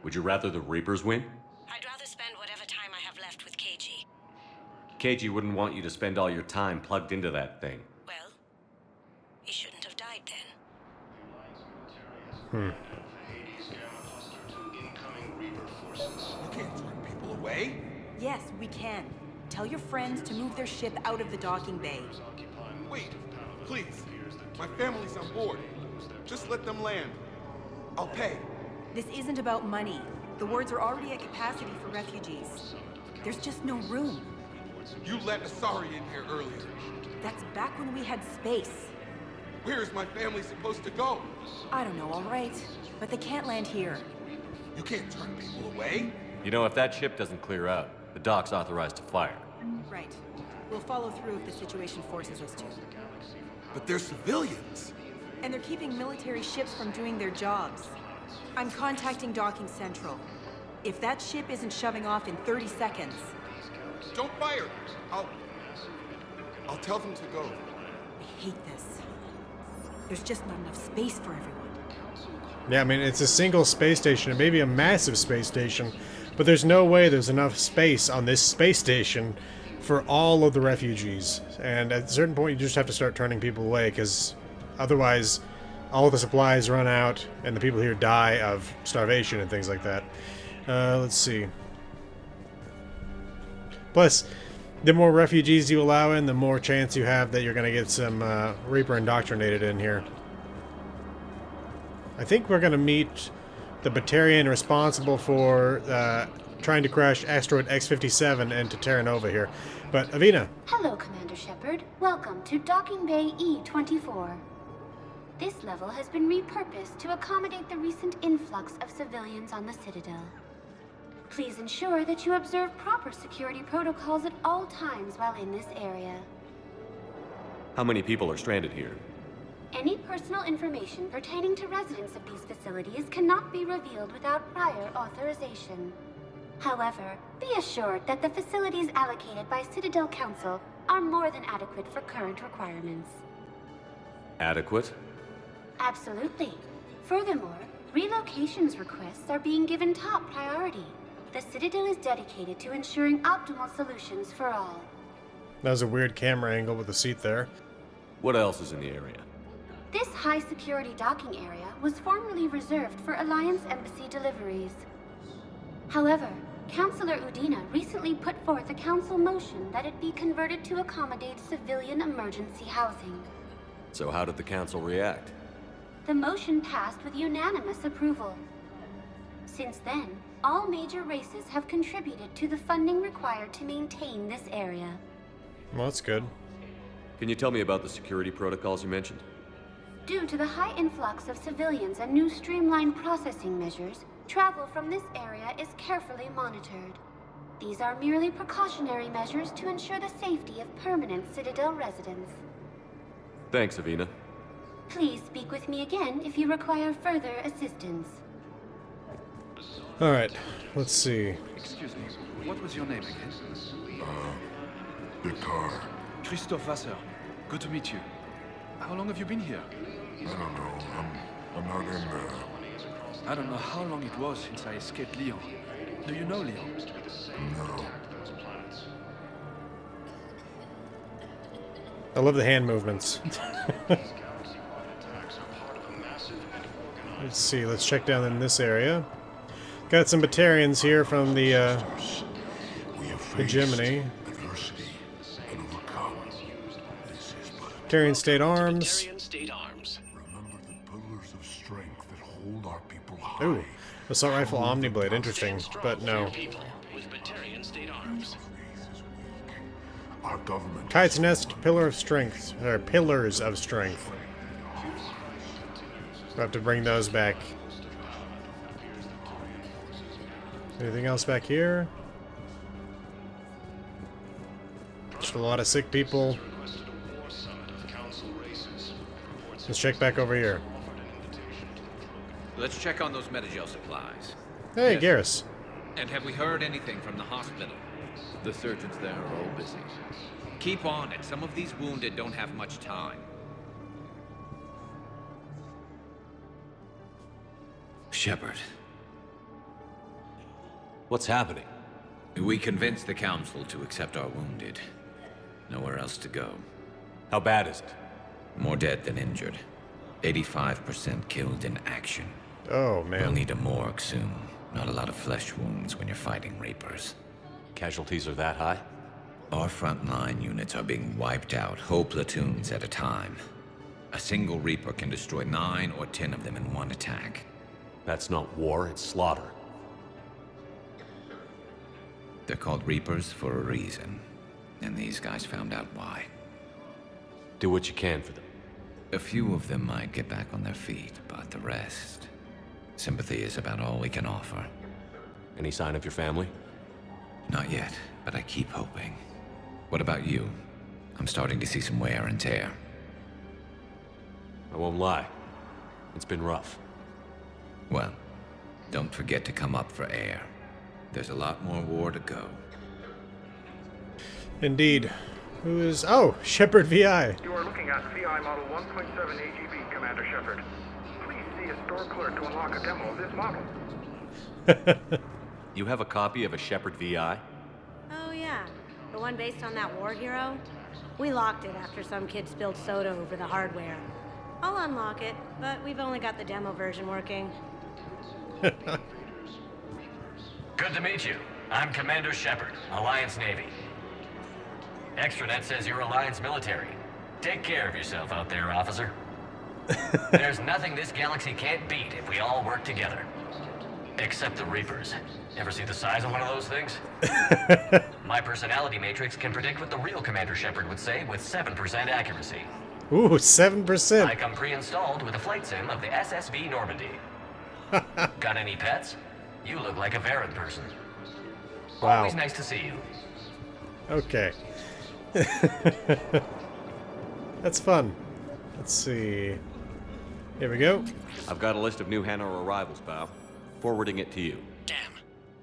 Would you rather the Reapers win? I'd rather spend whatever time I have left with KG. KG wouldn't want you to spend all your time plugged into that thing. Well, he shouldn't have died then. You can't turn people away. Yes, we can. Tell your friends to move their ship out of the docking bay. Wait, please. My family's on board. Just let them land. I'll pay. This isn't about money. The wards are already at capacity for refugees. There's just no room. You let Asari in here earlier. That's back when we had space. Where is my family supposed to go? I don't know, all right. But they can't land here. You can't turn people away. You know, if that ship doesn't clear out, the dock's authorized to fire. Right. We'll follow through if the situation forces us to. But they're civilians. And they're keeping military ships from doing their jobs. I'm contacting Docking Central. If that ship isn't shoving off in 30 seconds... Don't fire! I'll tell them to go. I hate this. There's just not enough space for everyone. Yeah, I mean, it's a single space station. It may be a massive space station, but there's no way there's enough space on this space station for all of the refugees. And at a certain point, you just have to start turning people away, because otherwise all the supplies run out and the people here die of starvation and things like that. Let's see. Plus, the more refugees you allow in, the more chance you have that you're going to get some Reaper indoctrinated in here. I think we're going to meet the Batarian responsible for trying to crash asteroid X-57 into Terra Nova here. But, Avina. Hello, Commander Shepard. Welcome to Docking Bay E-24. This level has been repurposed to accommodate the recent influx of civilians on the Citadel. Please ensure that you observe proper security protocols at all times while in this area. How many people are stranded here? Any personal information pertaining to residents of these facilities cannot be revealed without prior authorization. However, be assured that the facilities allocated by Citadel Council are more than adequate for current requirements. Adequate? Absolutely. Furthermore, relocations requests are being given top priority. the Citadel is dedicated to ensuring optimal solutions for all. That was a weird camera angle with the seat there. What else is in the area? This high-security docking area was formerly reserved for Alliance Embassy deliveries. However, Councilor Udina recently put forth a council motion that it be converted to accommodate civilian emergency housing. So how did the council react? The motion passed with unanimous approval. Since then, all major races have contributed to the funding required to maintain this area. Well, that's good. Can you tell me about the security protocols you mentioned? Due to the high influx of civilians and new streamlined processing measures, travel from this area is carefully monitored. These are merely precautionary measures to ensure the safety of permanent Citadel residents. Thanks, Avina. Please speak with me again if you require further assistance. Alright, let's see. Excuse me, what was your name again? Victor. Christophe Vasseur. Good to meet you. How long have you been here? I don't know. I'm not in there. I don't know how long it was since I escaped Lyon. Do you know Lyon? No. I love the hand movements. Let's see, let's check down in this area. Got some Batarians here from the Hegemony. Batarian State Arms. Remember the pillars of strength that hold our people high. Ooh, assault rifle Omniblade, interesting, but no. Our government. Kite's Nest, Pillar of Strength, or Pillars of Strength. We'll have to bring those back. Anything else back here? Just a lot of sick people. Let's check back over here. Let's check on those Metagel supplies. Hey, Garrus. And have we heard anything from the hospital? The surgeons there are all busy. Keep on it. Some of these wounded don't have much time. Shepard. What's happening? We convinced the Council to accept our wounded. Nowhere else to go. How bad is it? More dead than injured. 85% killed in action. Oh, man. We'll need a morgue soon. Not a lot of flesh wounds when you're fighting Reapers. Casualties are that high? Our frontline units are being wiped out, whole platoons at a time. A single Reaper can destroy 9 or 10 of them in one attack. That's not war, it's slaughter. They're called Reapers for a reason. And these guys found out why. Do what you can for them. A few of them might get back on their feet, but the rest... Sympathy is about all we can offer. Any sign of your family? Not yet, but I keep hoping. What about you? I'm starting to see some wear and tear. I won't lie. It's been rough. Well, don't forget to come up for air. There's a lot more war to go. Indeed. Who is... Oh, Shepard VI. You are looking at VI Model 1.7 AGB, Commander Shepard. Please see a store clerk to unlock a demo of this model. You have a copy of a Shepard VI? Oh yeah, the one based on that war hero? We locked it after some kid spilled soda over the hardware. I'll unlock it, but we've only got the demo version working. Good to meet you. I'm Commander Shepard, Alliance Navy. Extranet says you're Alliance military. Take care of yourself out there, officer. There's nothing this galaxy can't beat if we all work together. Except the Reapers. Ever see the size of one of those things? My personality matrix can predict what the real Commander Shepard would say with 7% accuracy. Ooh, 7%. I come pre-installed with a flight sim of the SSB Normandy. Got any pets? You look like a Varen person. Wow. Always nice to see you. Okay. That's fun. Let's see. Here we go. I've got a list of new Hanar arrivals, Bao. Forwarding it to you. Damn.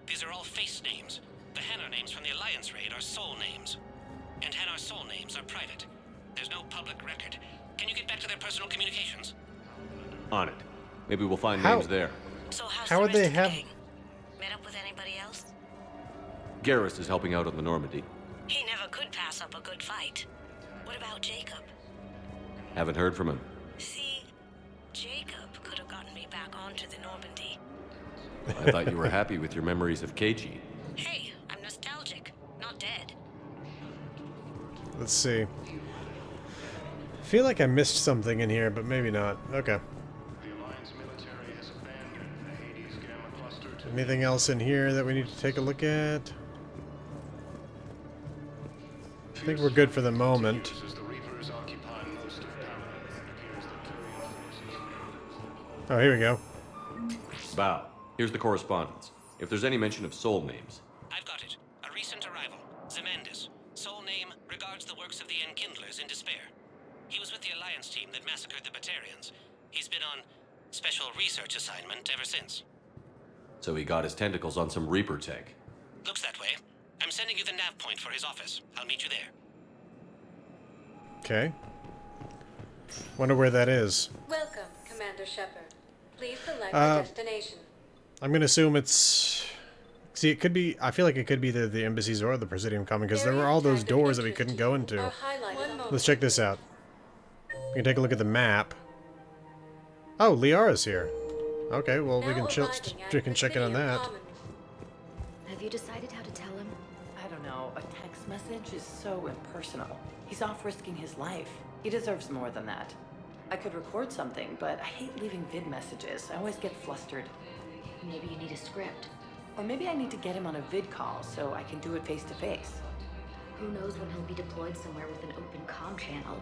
These are all face names. The Hanar names from the Alliance raid are soul names. And Hanar soul names are private. There's no public record. Can you get back to their personal communications? On it. Maybe we'll find How- names there. So How would they have... Met up with anybody else? Garrus is helping out on the Normandy. He never could pass up a good fight. What about Jacob? Haven't heard from him. See, Jacob could have gotten me back onto the Normandy. I thought you were happy with your memories of KG. Hey, I'm nostalgic, not dead. Let's see. I feel like I missed something in here, but maybe not. Okay. Anything else in here that we need to take a look at? I think we're good for the moment. Oh, here we go. Bao, here's the correspondence. If there's any mention of soul names. I've got it. A recent arrival. Zemandis. Soul name regards the works of the Enkindlers in despair. He was with the Alliance team that massacred the Batarians. He's been on special research assignment ever since. So he got his tentacles on some Reaper tech. Looks that way. I'm sending you the nav point for his office. I'll meet you there. Okay. Wonder where that is. Welcome, Commander Shepard. Please select a destination. I'm gonna assume it's... See, it could be... I feel like it could be the embassies or the Presidium coming, because there were all those doors that we couldn't go into. Let's check this out. We can take a look at the map. Oh, Liara's here. Okay, well, we can check in on that. Have you decided how to tell him? I don't know. A text message is so impersonal. He's off risking his life. He deserves more than that. I could record something, but I hate leaving vid messages. I always get flustered. Maybe you need a script. Or maybe I need to get him on a vid call so I can do it face to face. Who knows when he'll be deployed somewhere with an open comm channel.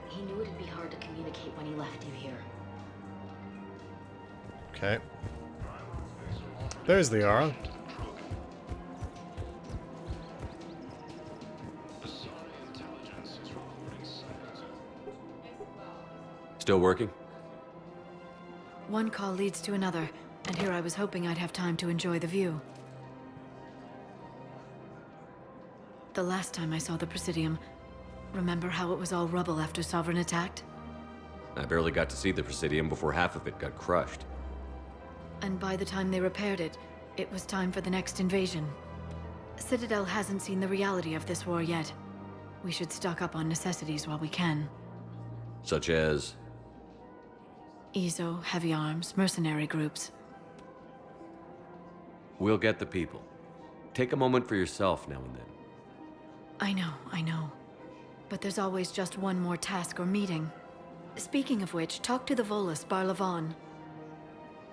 He knew it'd be hard to communicate when he left you here. Okay. There's Liara. Still working? One call leads to another, and here I was hoping I'd have time to enjoy the view. The last time I saw the Presidium, remember how it was all rubble after Sovereign attacked? I barely got to see the Presidium before half of it got crushed. And by the time they repaired it, it was time for the next invasion. Citadel hasn't seen the reality of this war yet. We should stock up on necessities while we can. Such as? EZO, heavy arms, mercenary groups. We'll get the people. Take a moment for yourself now and then. I know. But there's always just one more task or meeting. Speaking of which, talk to the Volus, Barlavon.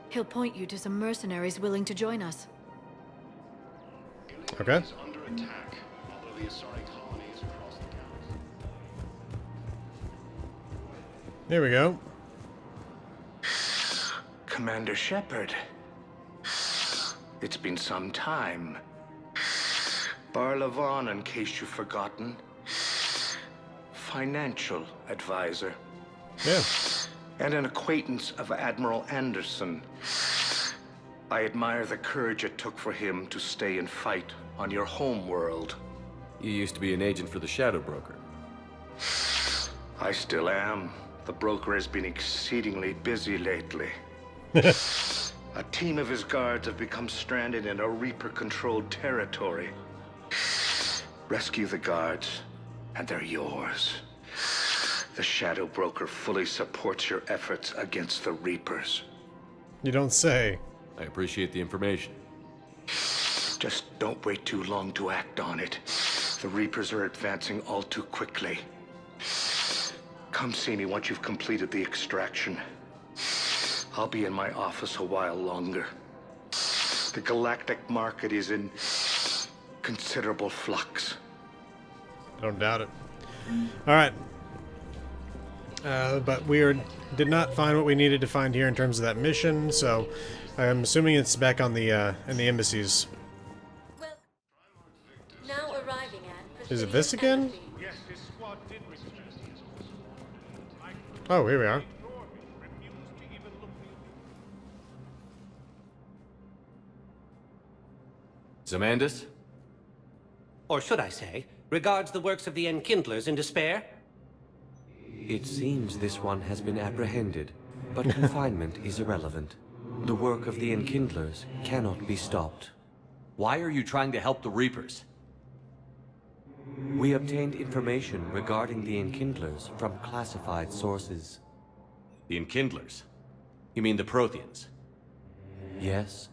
He'll point you to some mercenaries willing to join us. Okay. There we go. Commander Shepard. It's been some time. Barlavon, in case you've forgotten. Financial advisor. Yeah. And an acquaintance of Admiral Anderson. I admire the courage it took for him to stay and fight on your home world. You used to be an agent for the Shadow Broker. I still am. The broker has been exceedingly busy lately. A team of his guards have become stranded in a Reaper-controlled territory. Rescue the guards, and they're yours. The Shadow Broker fully supports your efforts against the Reapers. You don't say. I appreciate the information. Just don't wait too long to act on it. The Reapers are advancing all too quickly. Come see me once you've completed the extraction. I'll be in my office a while longer. The galactic market is in considerable flux. I don't doubt it. Alright. But we did not find what we needed to find here in terms of that mission, so I'm assuming it's back on the in the embassies. Well, now arriving at Is it this again? Oh, here we are. Zemandis? Or should I say, regards the works of the Enkindlers in despair? It seems this one has been apprehended, but confinement is irrelevant. The work of the Enkindlers cannot be stopped. Why are you trying to help the Reapers? We obtained information regarding the Enkindlers from classified sources. The Enkindlers? You mean the Protheans? Yes.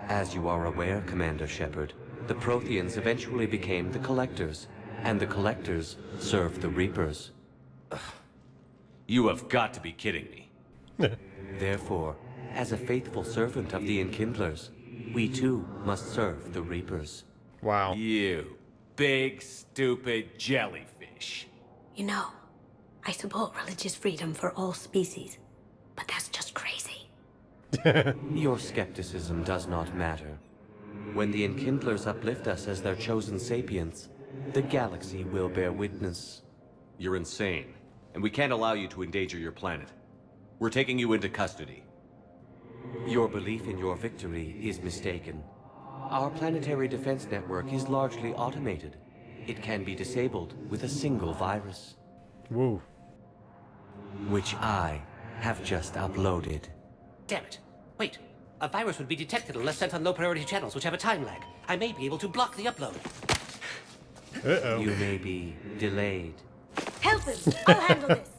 As you are aware, Commander Shepard, the Protheans eventually became the Collectors, and the Collectors served the Reapers. You have got to be kidding me. Therefore, as a faithful servant of the Enkindlers, we too must serve the Reapers. Wow. You big, stupid jellyfish. You know, I support religious freedom for all species, but that's just crazy. Your skepticism does not matter. When the Enkindlers uplift us as their chosen sapients, the galaxy will bear witness. You're insane, and we can't allow you to endanger your planet. We're taking you into custody. Your belief in your victory is mistaken. Our planetary defense network is largely automated. It can be disabled with a single virus. Woo. Which I have just uploaded. Damn it. Wait. A virus would be detected unless sent on low-priority channels, which have a time lag. I may be able to block the upload. Uh-oh. You may be delayed. Help him! I'll handle this!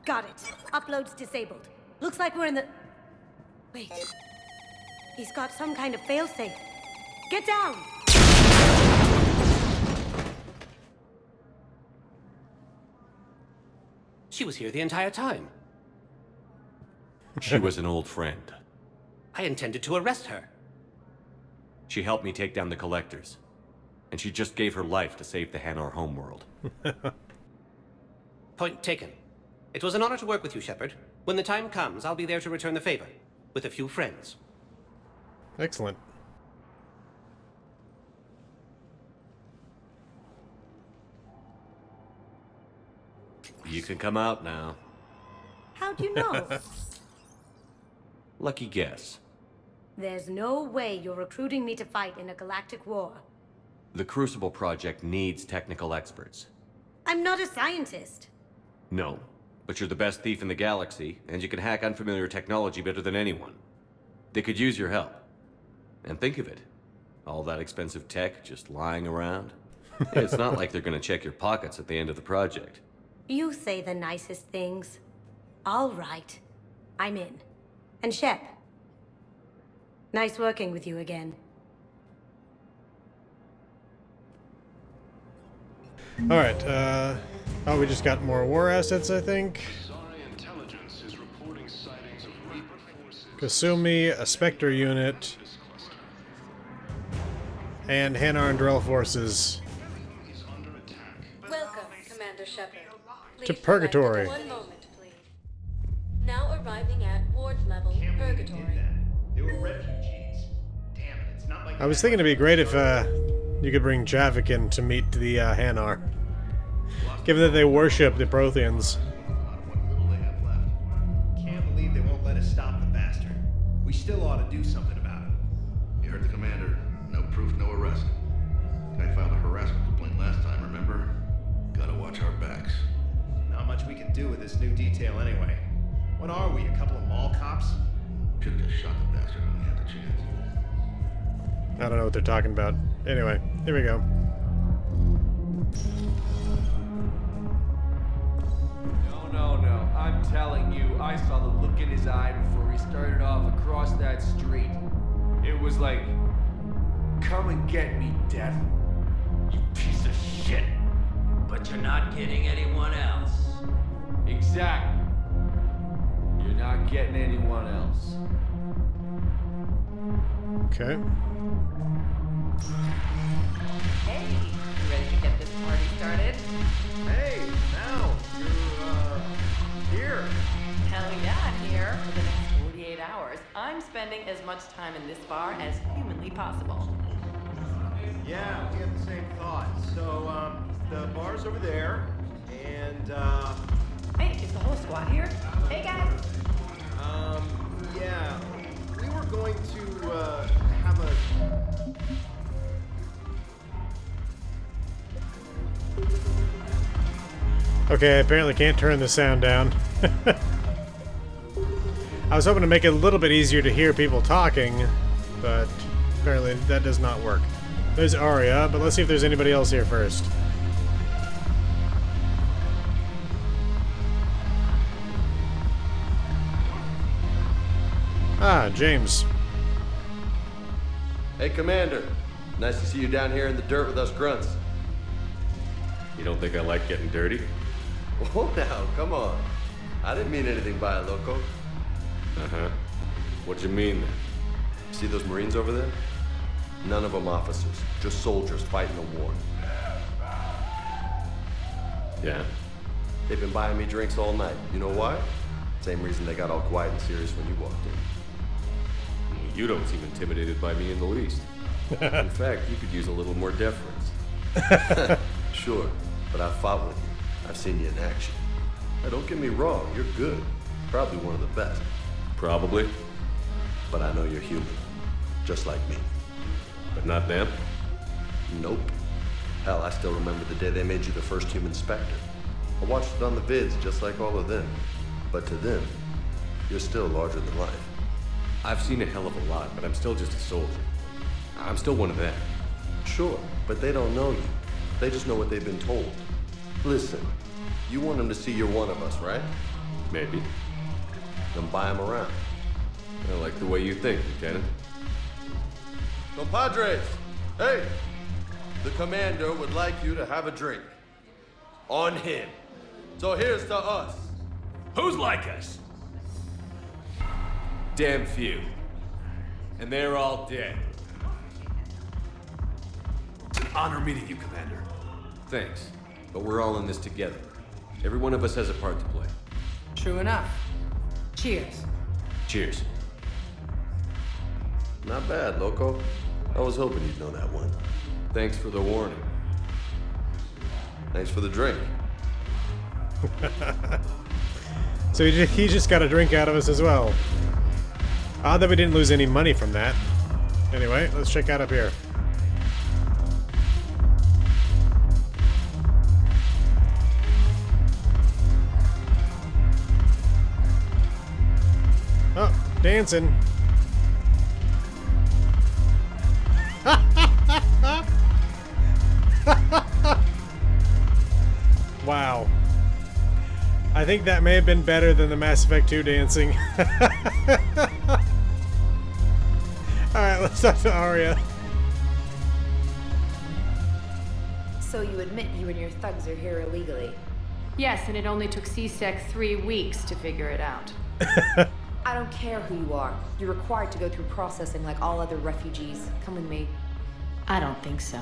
Got it. Upload's disabled. Looks like we're in the... Wait. He's got some kind of failsafe. Get down! She was here the entire time. She was an old friend. I intended to arrest her. She helped me take down the Collectors. And she just gave her life to save the Hanar homeworld. Point taken. It was an honor to work with you, Shepard. When the time comes, I'll be there to return the favor. With a few friends. Excellent. You can come out now. How'd you know? Lucky guess. There's no way you're recruiting me to fight in a galactic war. The Crucible Project needs technical experts. I'm not a scientist. No, but you're the best thief in the galaxy, and you can hack unfamiliar technology better than anyone. They could use your help. And think of it. All that expensive tech just lying around. It's not like they're gonna check your pockets at the end of the project. You say the nicest things. All right. I'm in. And Shep. Nice working with you again. Alright, oh, we just got more war assets, I think. Kasumi, a Spectre unit, and Hanar and Drell forces. Welcome, Commander Shepard. To Purgatory. One moment, please. Now arriving at ward level Purgatory. They were refugees. Damn it, it's not like I was thinking it'd be great if, you could bring Javik in to meet the, Hanar. Given that they worship the Protheans. Can't believe they won't let us stop the bastard. We still ought to do something about it. You heard the commander. No proof, no arrest. Guy filed a harassment complaint last time, remember? Gotta watch our backs. Not much we can do with this new detail anyway. What are we, a couple of mall cops? Should've just shot the bastard when we had the chance. I don't know what they're talking about. Anyway, here we go. No. I'm telling you, I saw the look in his eye before he started off across that street. It was like, come and get me, Death. You piece of shit. But you're not getting anyone else. Exactly. You're not getting anyone else. Okay. Hey, you ready to get this party started? Hey, now, you're, here. Hell yeah, I'm here. For the next 48 hours, I'm spending as much time in this bar as humanly possible. Yeah, we had the same thought. So, the bar's over there, and, Hey, is the whole squad here? Hey, guys! yeah, we were going to, have a... Okay, I apparently can't turn the sound down. I was hoping to make it a little bit easier to hear people talking, but apparently that does not work. There's Aria, but let's see if there's anybody else here first. Ah, James. Hey, Commander. Nice to see you down here in the dirt with us grunts. You don't think I like getting dirty? Oh, now, come on. I didn't mean anything by it, Loco. Uh-huh. What'd you mean then? See those Marines over there? None of them officers, just soldiers fighting a war. Yeah? They've been buying me drinks all night. You know why? Same reason they got all quiet and serious when you walked in. You don't seem intimidated by me in the least. In fact, you could use a little more deference. Sure, but I've fought with you. I've seen you in action. Now, don't get me wrong, you're good. Probably one of the best. Probably. But I know you're human. Just like me. But not them? Nope. Hell, I still remember the day they made you the first human Spectre. I watched it on the vids just like all of them. But to them, you're still larger than life. I've seen a hell of a lot, but I'm still just a soldier. I'm still one of them. Sure, but they don't know you. They just know what they've been told. Listen, you want them to see you're one of us, right? Maybe. Then buy them around. I like the way you think, Lieutenant. Compadres! Hey! The commander would like you to have a drink. On him. So here's to us. Who's like us? Damn few. And they're all dead. It's an honor meeting you, Commander. Thanks. But we're all in this together. Every one of us has a part to play. True enough. Cheers. Cheers. Not bad, Loco. I was hoping you'd know that one. Thanks for the warning. Thanks for the drink. So he just got a drink out of us as well. Odd that we didn't lose any money from that. Anyway, let's check out up here. Oh, dancing. Wow. I think that may have been better than the Mass Effect 2 dancing. Alright, let's talk to Aria. So you admit you and your thugs are here illegally? Yes, and it only took CSEC 3 weeks to figure it out. I don't care who you are. You're required to go through processing like all other refugees. Come with me. I don't think so.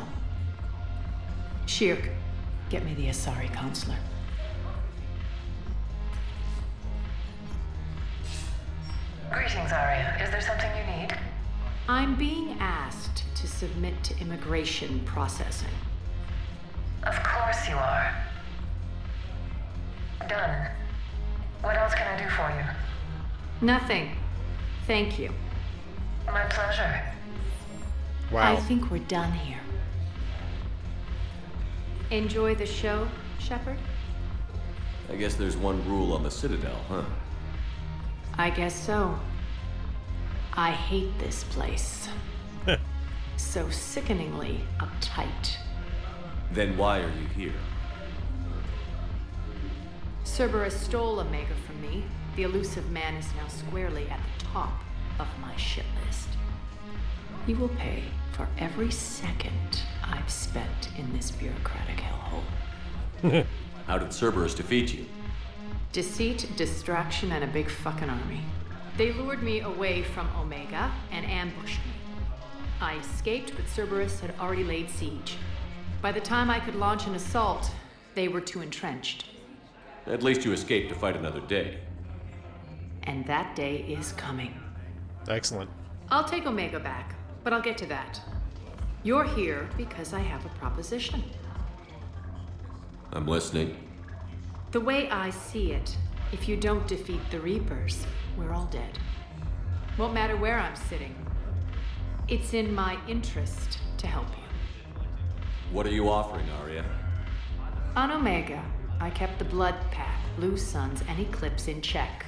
Shirk, get me the Asari consular. Greetings, Aria. Is there something you need? I'm being asked to submit to immigration processing. Of course you are. Done. What else can I do for you? Nothing. Thank you. My pleasure. Wow. I think we're done here. Enjoy the show, Shepard? I guess there's one rule on the Citadel, huh? I guess so. I hate this place. So sickeningly uptight. Then why are you here? Cerberus stole Omega from me. The elusive man is now squarely at the top of my shit list. He will pay for every second I've spent in this bureaucratic hellhole. How did Cerberus defeat you? Deceit, distraction, and a big fucking army. They lured me away from Omega and ambushed me. I escaped, but Cerberus had already laid siege. By the time I could launch an assault, they were too entrenched. At least you escaped to fight another day. And that day is coming. Excellent. I'll take Omega back, but I'll get to that. You're here because I have a proposition. I'm listening. The way I see it, if you don't defeat the Reapers, we're all dead. Won't matter where I'm sitting. It's in my interest to help you. What are you offering, Aria? On Omega, I kept the Blood Pack, Blue Suns, and Eclipse in check.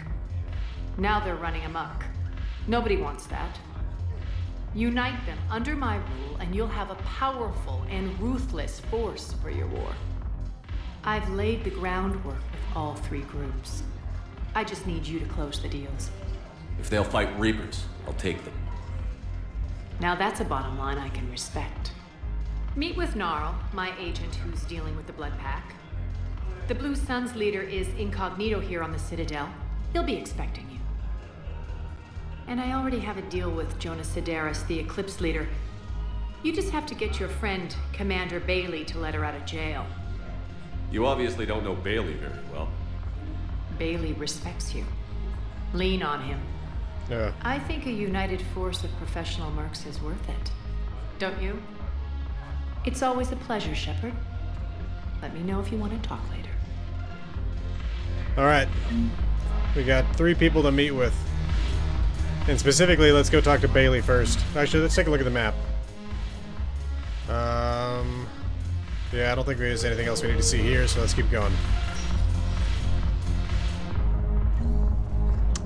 Now they're running amok. Nobody wants that. Unite them under my rule, and you'll have a powerful and ruthless force for your war. I've laid the groundwork with all three groups. I just need you to close the deals. If they'll fight Reapers, I'll take them. Now that's a bottom line I can respect. Meet with Gnarl, my agent who's dealing with the Blood Pack. The Blue Suns leader is incognito here on the Citadel. He'll be expecting you. And I already have a deal with Jonas Sedaris, the Eclipse leader. You just have to get your friend, Commander Bailey, to let her out of jail. You obviously don't know Bailey very well. Bailey respects you. Lean on him. Yeah. I think a united force of professional mercs is worth it. Don't you? It's always a pleasure, Shepard. Let me know if you want to talk later. Alright. We got 3 people to meet with. And specifically, let's go talk to Bailey first. Actually, let's take a look at the map. Yeah, I don't think there's anything else we need to see here, so let's keep going.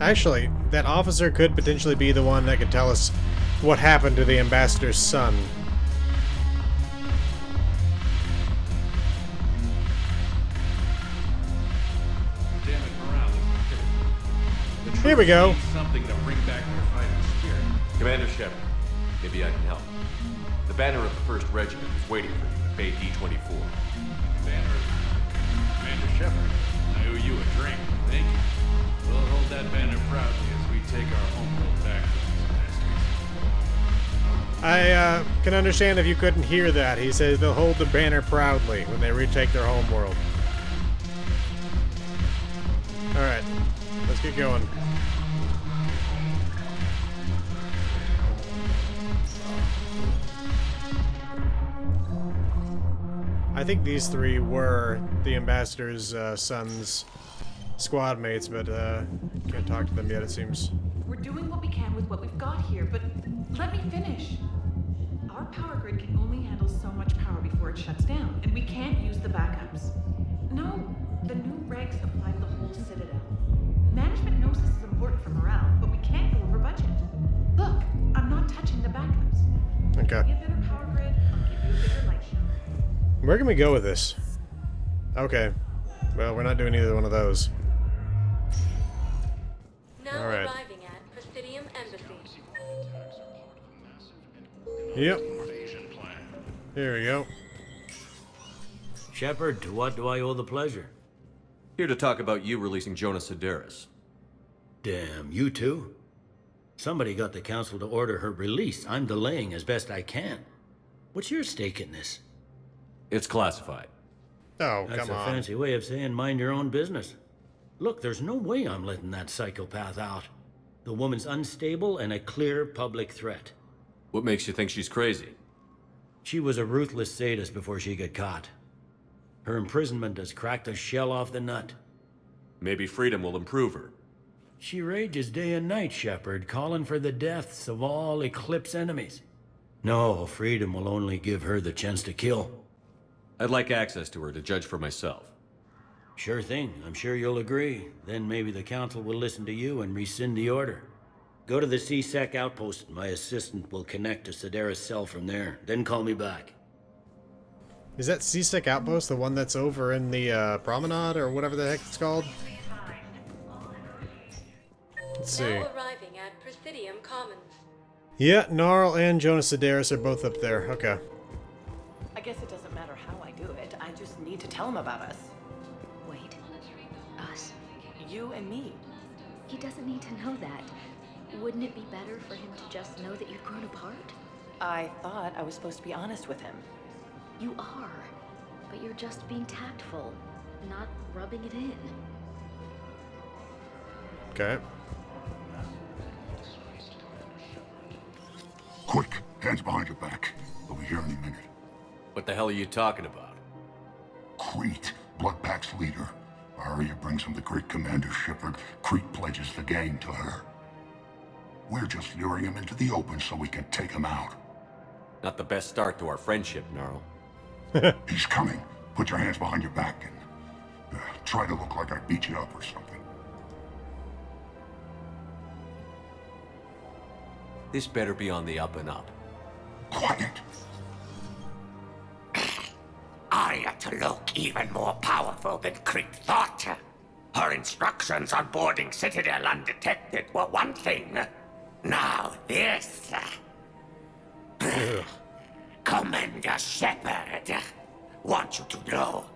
Actually, that officer could potentially be the one that could tell us what happened to the ambassador's son. Damn it, morale. Here we go. Something to bring back their fighting spirit. Commander Shepard, maybe I can help. The banner of the 1st Regiment is waiting for you at Bay D-24. Commander Shepard, I owe you a drink. Thank you. We'll hold that banner proudly as we take our homeworld back from these bastards. I can understand if you couldn't hear that. He says they'll hold the banner proudly when they retake their homeworld. Alright, let's get going. I think these 3 were the ambassador's son's squad mates, but can't talk to them yet, it seems. We're doing what we can with what we've got here, but let me finish. Our power grid can only handle so much power before it shuts down, and we can't use the backups. No, the new regs apply to the whole Citadel. Management knows this is important for morale, but we can't go over budget. Look, I'm not touching the backups. Okay. Give me a better power grid, I'll give you a bigger light show. Where can we go with this? Okay. Well, we're not doing either one of those. Now Alright. arriving at Presidium Embassy. Yep. Here we go. Shepard, to what do I owe the pleasure? Here to talk about you releasing Jonas Sedaris. Damn, you too? Somebody got the council to order her release. I'm delaying as best I can. What's your stake in this? It's classified. Oh, That's come a on. fancy way of saying mind your own business. Look, there's no way I'm letting that psychopath out. The woman's unstable and a clear public threat. What makes you think she's crazy? She was a ruthless sadist before she got caught. Her imprisonment has cracked the shell off the nut. Maybe freedom will improve her. She rages day and night, Shepard, calling for the deaths of all Eclipse enemies. No, freedom will only give her the chance to kill. I'd like access to her to judge for myself. Sure thing. I'm sure you'll agree. Then maybe the council will listen to you and rescind the order. Go to the C-Sec outpost. My assistant will connect to Sedaris' cell from there. Then call me back. Is that C-Sec outpost the one that's over in the promenade or whatever the heck it's called? Let's see. Now arriving at Presidium Commons. Yeah, Gnarl and Jonas Sedaris are both up there. Okay. I guess it doesn't matter how I do it. I just need to tell him about us. Wait. Us? You and me. He doesn't need to know that. Wouldn't it be better for him to just know that you've grown apart? I thought I was supposed to be honest with him. You are. But you're just being tactful, not rubbing it in. Okay. Quick, hands behind your back. We'll be here any minute. What the hell are you talking about? Crete, Blood Pack's leader. Aria brings him the great Commander Shepard. Crete pledges the gang to her. We're just luring him into the open so we can take him out. Not the best start to our friendship, Gnarl. He's coming. Put your hands behind your back and Try to look like I beat you up or something. This better be on the up and up. Quiet! Aria T'Loak even more powerful than Crete thought. Her instructions on boarding Citadel undetected were one thing. Now this. Commander Shepard, want you to know,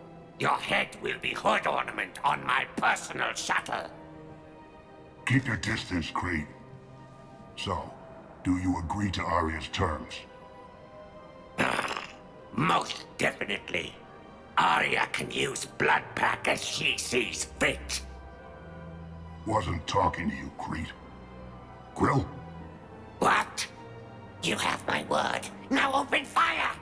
your head will be hood ornament on my personal shuttle. Keep your distance, Crete. So, do you agree to Aria's terms? Most definitely. Aria can use blood pack as she sees fit. Wasn't talking to you, Crete. Grill? What? You have my word. Now open fire!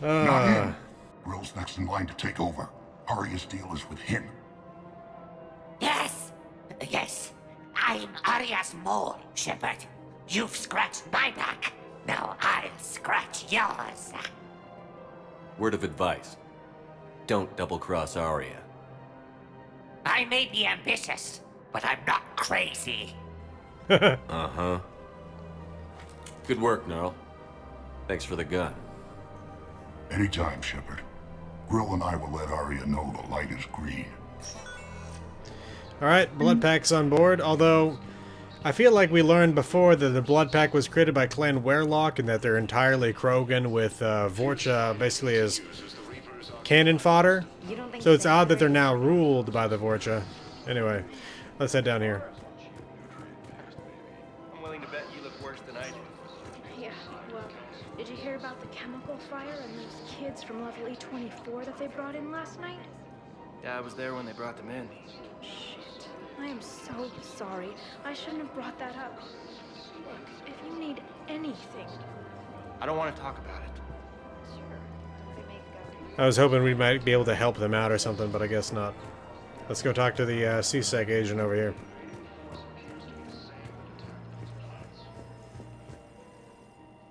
Not him. Grill's next in line to take over. Aria's deal is with him. Yes. I'm Aria's mole, Shepard. You've scratched my back. Now I'll scratch yours. Word of advice. Don't double-cross Aria. I may be ambitious, but I'm not crazy. Uh-huh. Good work, Gnarl. Thanks for the gun. Anytime, Shepard. Grill and I will let Aria know the light is green. Alright, blood pack's on board, although I feel like we learned before that the blood pack was created by Clan Werlock and that they're entirely Krogan with Vorcha basically as cannon fodder. So it's odd that they're now ruled by the Vorcha. Anyway, let's head down here. I'm willing to bet you look worse than I do. Yeah, well, did you hear about the chemical fire and those kids from level E24 that they brought in last night? Yeah, I was there when they brought them in. Shit. I am so sorry. I shouldn't have brought that up. Look, if you need anything... I don't want to talk about it. I was hoping we might be able to help them out or something, but I guess not. Let's go talk to the CSEC agent over here.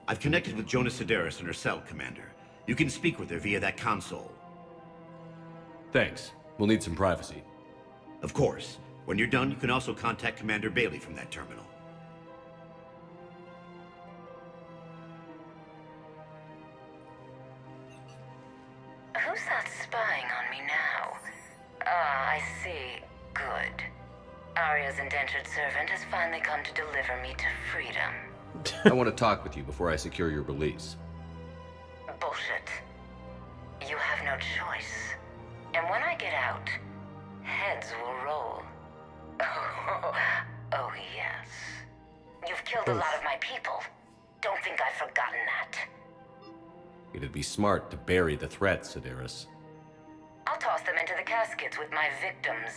I've connected with Jonas Sedaris in her cell, Commander. You can speak with her via that console. Thanks. We'll need some privacy. Of course. When you're done, you can also contact Commander Bailey from that terminal. Who's that spying on me now? Ah, I see. Good. Aria's indentured servant has finally come to deliver me to freedom. I want to talk with you before I secure your release. Bullshit. You have no choice. And when I get out, heads will roll. Oh yes. You've killed a lot of my people. Don't think I've forgotten that. It'd be smart to bury the threat, Sedaris. I'll toss them into the caskets with my victims.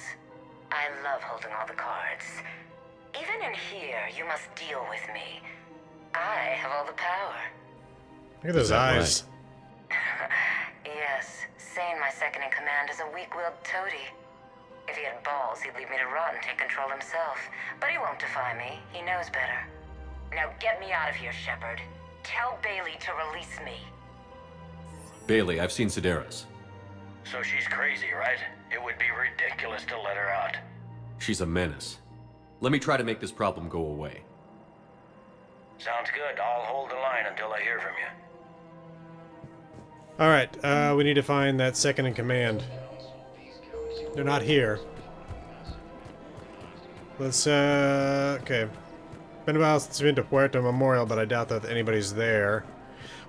I love holding all the cards. Even in here, you must deal with me. I have all the power. Look at those eyes. Yes, Sane, my second in command, is a weak-willed toady. If he had balls, he'd leave me to rot and take control himself. But he won't defy me. He knows better. Now get me out of here, Shepard. Tell Bailey to release me. Bailey, I've seen Sedaris. So she's crazy, right? It would be ridiculous to let her out. She's a menace. Let me try to make this problem go away. Sounds good. I'll hold the line until I hear from you. Alright, we need to find that second in command. They're not here. Let's, okay. Been a while since we've been to Puerto Memorial, but I doubt that anybody's there.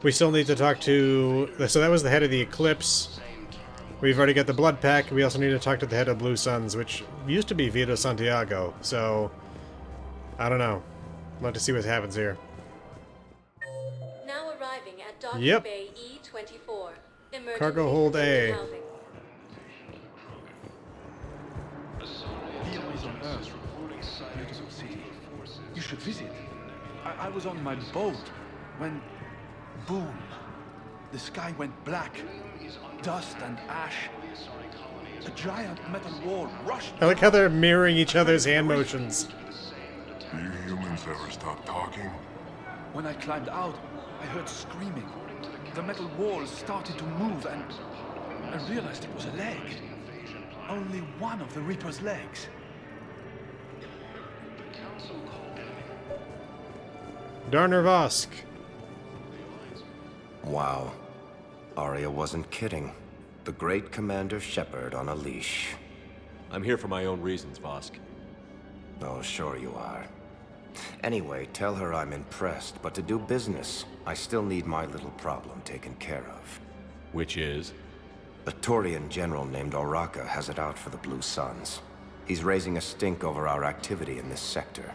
We still need to talk to... So that was the head of the Eclipse. We've already got the Blood Pack. We also need to talk to the head of Blue Suns, which used to be Vito Santiago. So, I don't know. We'll have to see what happens here. Now arriving at Docking Yep. Bay E24. Emergency Cargo hold A. housing. Beautiful city. You should visit. I was on my boat when, boom, the sky went black. Dust and ash. A giant metal wall rushed. I like how they're mirroring each other's hand motions. Do you humans ever stop talking? When I climbed out, I heard screaming. the metal walls started to move, and I realized it was a leg. Only one of the Reaper's legs. Darner Vosk. Wow. Aria wasn't kidding. The great Commander Shepard on a leash. I'm here for my own reasons, Vosk. Oh, sure you are. Anyway, tell her I'm impressed, but to do business, I still need my little problem taken care of. Which is? A Turian general named Oraka has it out for the Blue Suns. He's raising a stink over our activity in this sector.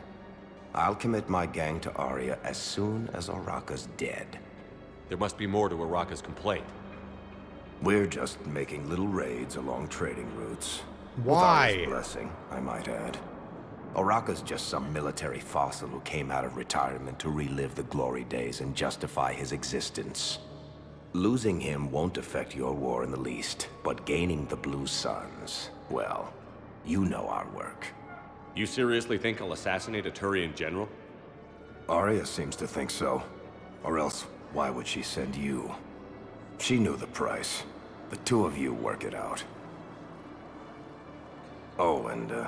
I'll commit my gang to Aria as soon as Oraka's dead. There must be more to Oraka's complaint. We're just making little raids along trading routes. Why? With Aria's blessing, I might add. Oraka's just some military fossil who came out of retirement to relive the glory days and justify his existence. Losing him won't affect your war in the least, but gaining the Blue Suns, well, you know our work. You seriously think I'll assassinate a Turian general? Aria seems to think so. Or else, why would she send you? She knew the price. The two of you work it out. Oh, and,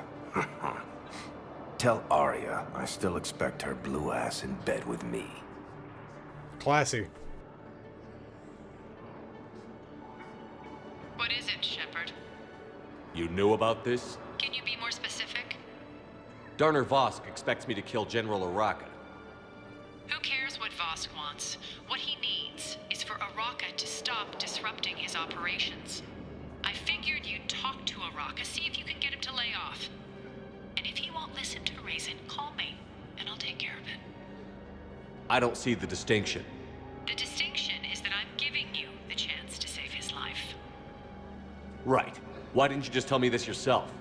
tell Aria I still expect her blue ass in bed with me. Classy. What is it, Shepard? You knew about this? Can you be more specific? Darner Vosk expects me to kill General Oraka. Who cares what Vosk wants? What he needs is for Oraka to stop disrupting his operations. I figured you'd talk to Oraka, see if you can get him to lay off. And if he won't listen to reason, call me, and I'll take care of it. I don't see the distinction. The distinction is that I'm giving you the chance to save his life. Right. Why didn't you just tell me this yourself?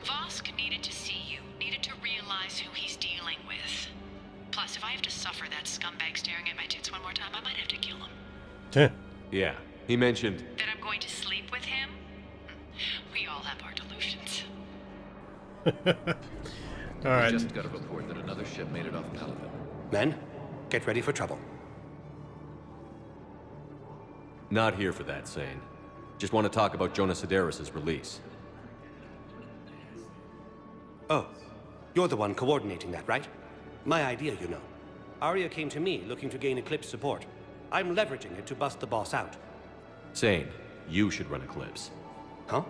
Vosk needed to see you, needed to realize who he's dealing with. Plus, if I have to suffer that scumbag staring at my tits one more time, I might have to kill him. Yeah, he mentioned... That I'm going to sleep with him? We all have our delusions. Alright. We just got a report that another ship made it off Palaven. Men, get ready for trouble. Not here for that, Sane. Just want to talk about Jonas Sedaris' release. Oh, you're the one coordinating that, right? My idea, you know. Aria came to me looking to gain Eclipse support. I'm leveraging it to bust the boss out. Sane, you should run Eclipse. Huh?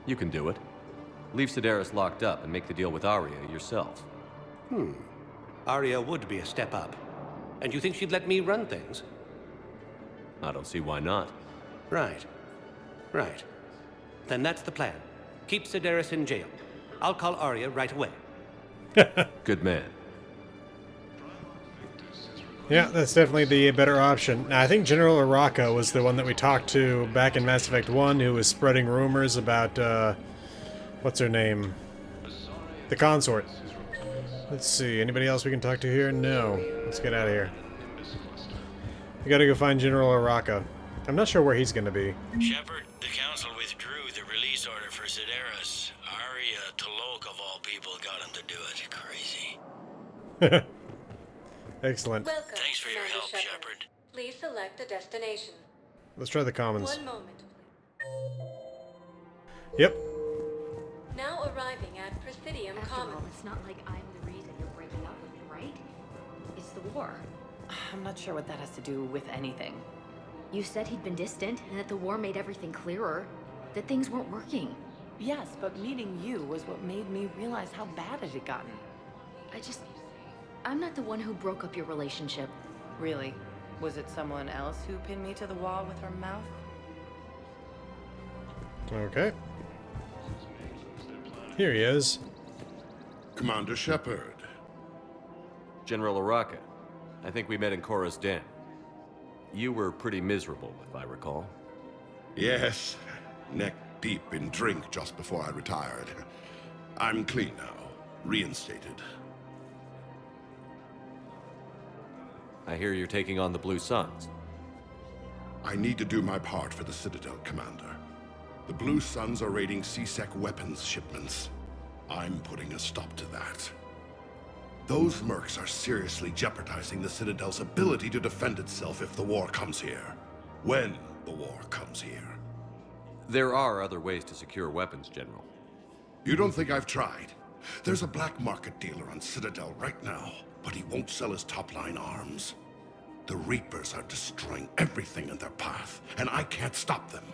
You can do it. Leave Sedaris locked up and make the deal with Aria yourself. Aria would be a step up. And you think she'd let me run things? I don't see why not. Right. Right. Then that's the plan. Keep Sedaris in jail. I'll call Aria right away. Good man. Yeah, that's definitely the better option. Now, I think General Oraka was the one that we talked to back in Mass Effect 1 who was spreading rumors about, what's her name? The consort. Let's see, anybody else we can talk to here? No. Let's get out of here. We gotta go find General Oraka. I'm not sure where he's gonna be. Shepard, the Council withdrew the release order for Sedaris. Aria T'Loak, of all people, got him to do it. Crazy. Excellent. Welcome, Thanks for your help, Shepard. Shepard. Please select a destination. Let's try the commons. 1 moment. Yep. Now arriving at Presidium After all, Commons. it's not like I'm the reason you're breaking up with him, right? It's the war. I'm not sure what that has to do with anything. You said he'd been distant, and that the war made everything clearer. That things weren't working. Yes, but meeting you was what made me realize how bad it had gotten. I'm not the one who broke up your relationship. Really? Was it someone else who pinned me to the wall with her mouth? Okay. Here he is. Commander Shepard. General Oraka. I think we met in Korra's den. You were pretty miserable, if I recall. Yes. Neck deep in drink just before I retired. I'm clean now. Reinstated. I hear you're taking on the Blue Suns. I need to do my part for the Citadel, Commander. The Blue Suns are raiding CSEC weapons shipments. I'm putting a stop to that. Those mercs are seriously jeopardizing the Citadel's ability to defend itself if the war comes here. When the war comes here. There are other ways to secure weapons, General. You don't think I've tried? There's a black market dealer on Citadel right now, but he won't sell his top-line arms. The Reapers are destroying everything in their path, and I can't stop them.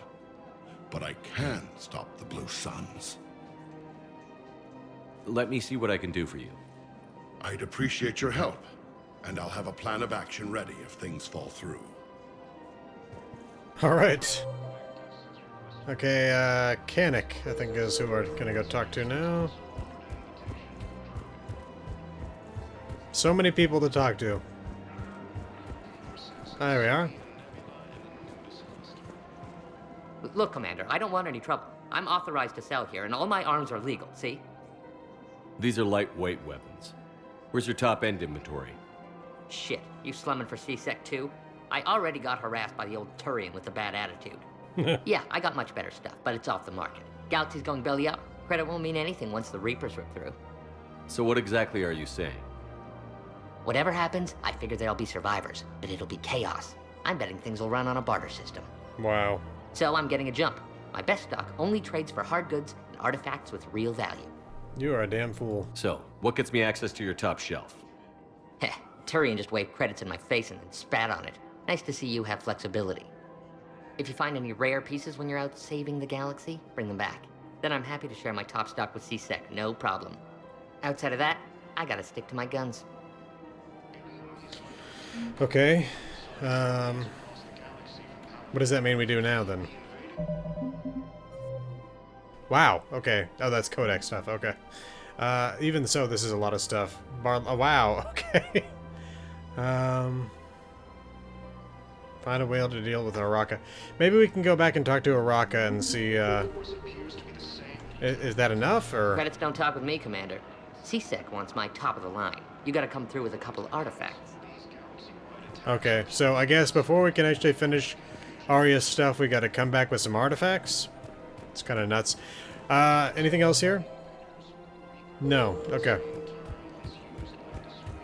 But I can stop the Blue Suns. Let me see what I can do for you. I'd appreciate your help, and I'll have a plan of action ready if things fall through. Alright. Okay, Kanik, I think is who we're gonna go talk to now. So many people to talk to. There we are. Look, Commander, I don't want any trouble. I'm authorized to sell here, and all my arms are legal, see? These are lightweight weapons. Where's your top-end inventory? Shit, you slumming for C-Sec too? I already got harassed by the old Turian with the bad attitude. Yeah, I got much better stuff, but it's off the market. Galaxy's going belly up. Credit won't mean anything once the Reapers rip through. So what exactly are you saying? Whatever happens, I figure there'll be survivors, but it'll be chaos. I'm betting things will run on a barter system. Wow. So I'm getting a jump. My best stock only trades for hard goods and artifacts with real value. You are a damn fool. So, what gets me access to your top shelf? Heh, Turian just waved credits in my face and then spat on it. Nice to see you have flexibility. If you find any rare pieces when you're out saving the galaxy, bring them back. Then I'm happy to share my top stock with C-Sec, no problem. Outside of that, I gotta stick to my guns. Okay. What does that mean we do now, then? Wow, okay. Oh, that's Codex stuff, okay. Even so, this is a lot of stuff. Oh, wow, okay. Find a whale to deal with Araka. Maybe we can go back and talk to Araka and see, is that enough, or? Credits don't talk with me, Commander. C-Sec wants my top of the line. You gotta come through with a couple of artifacts. Okay, so I guess before we can actually finish Aria's stuff, we gotta come back with some artifacts. It's kind of nuts. Anything else here? No. Okay.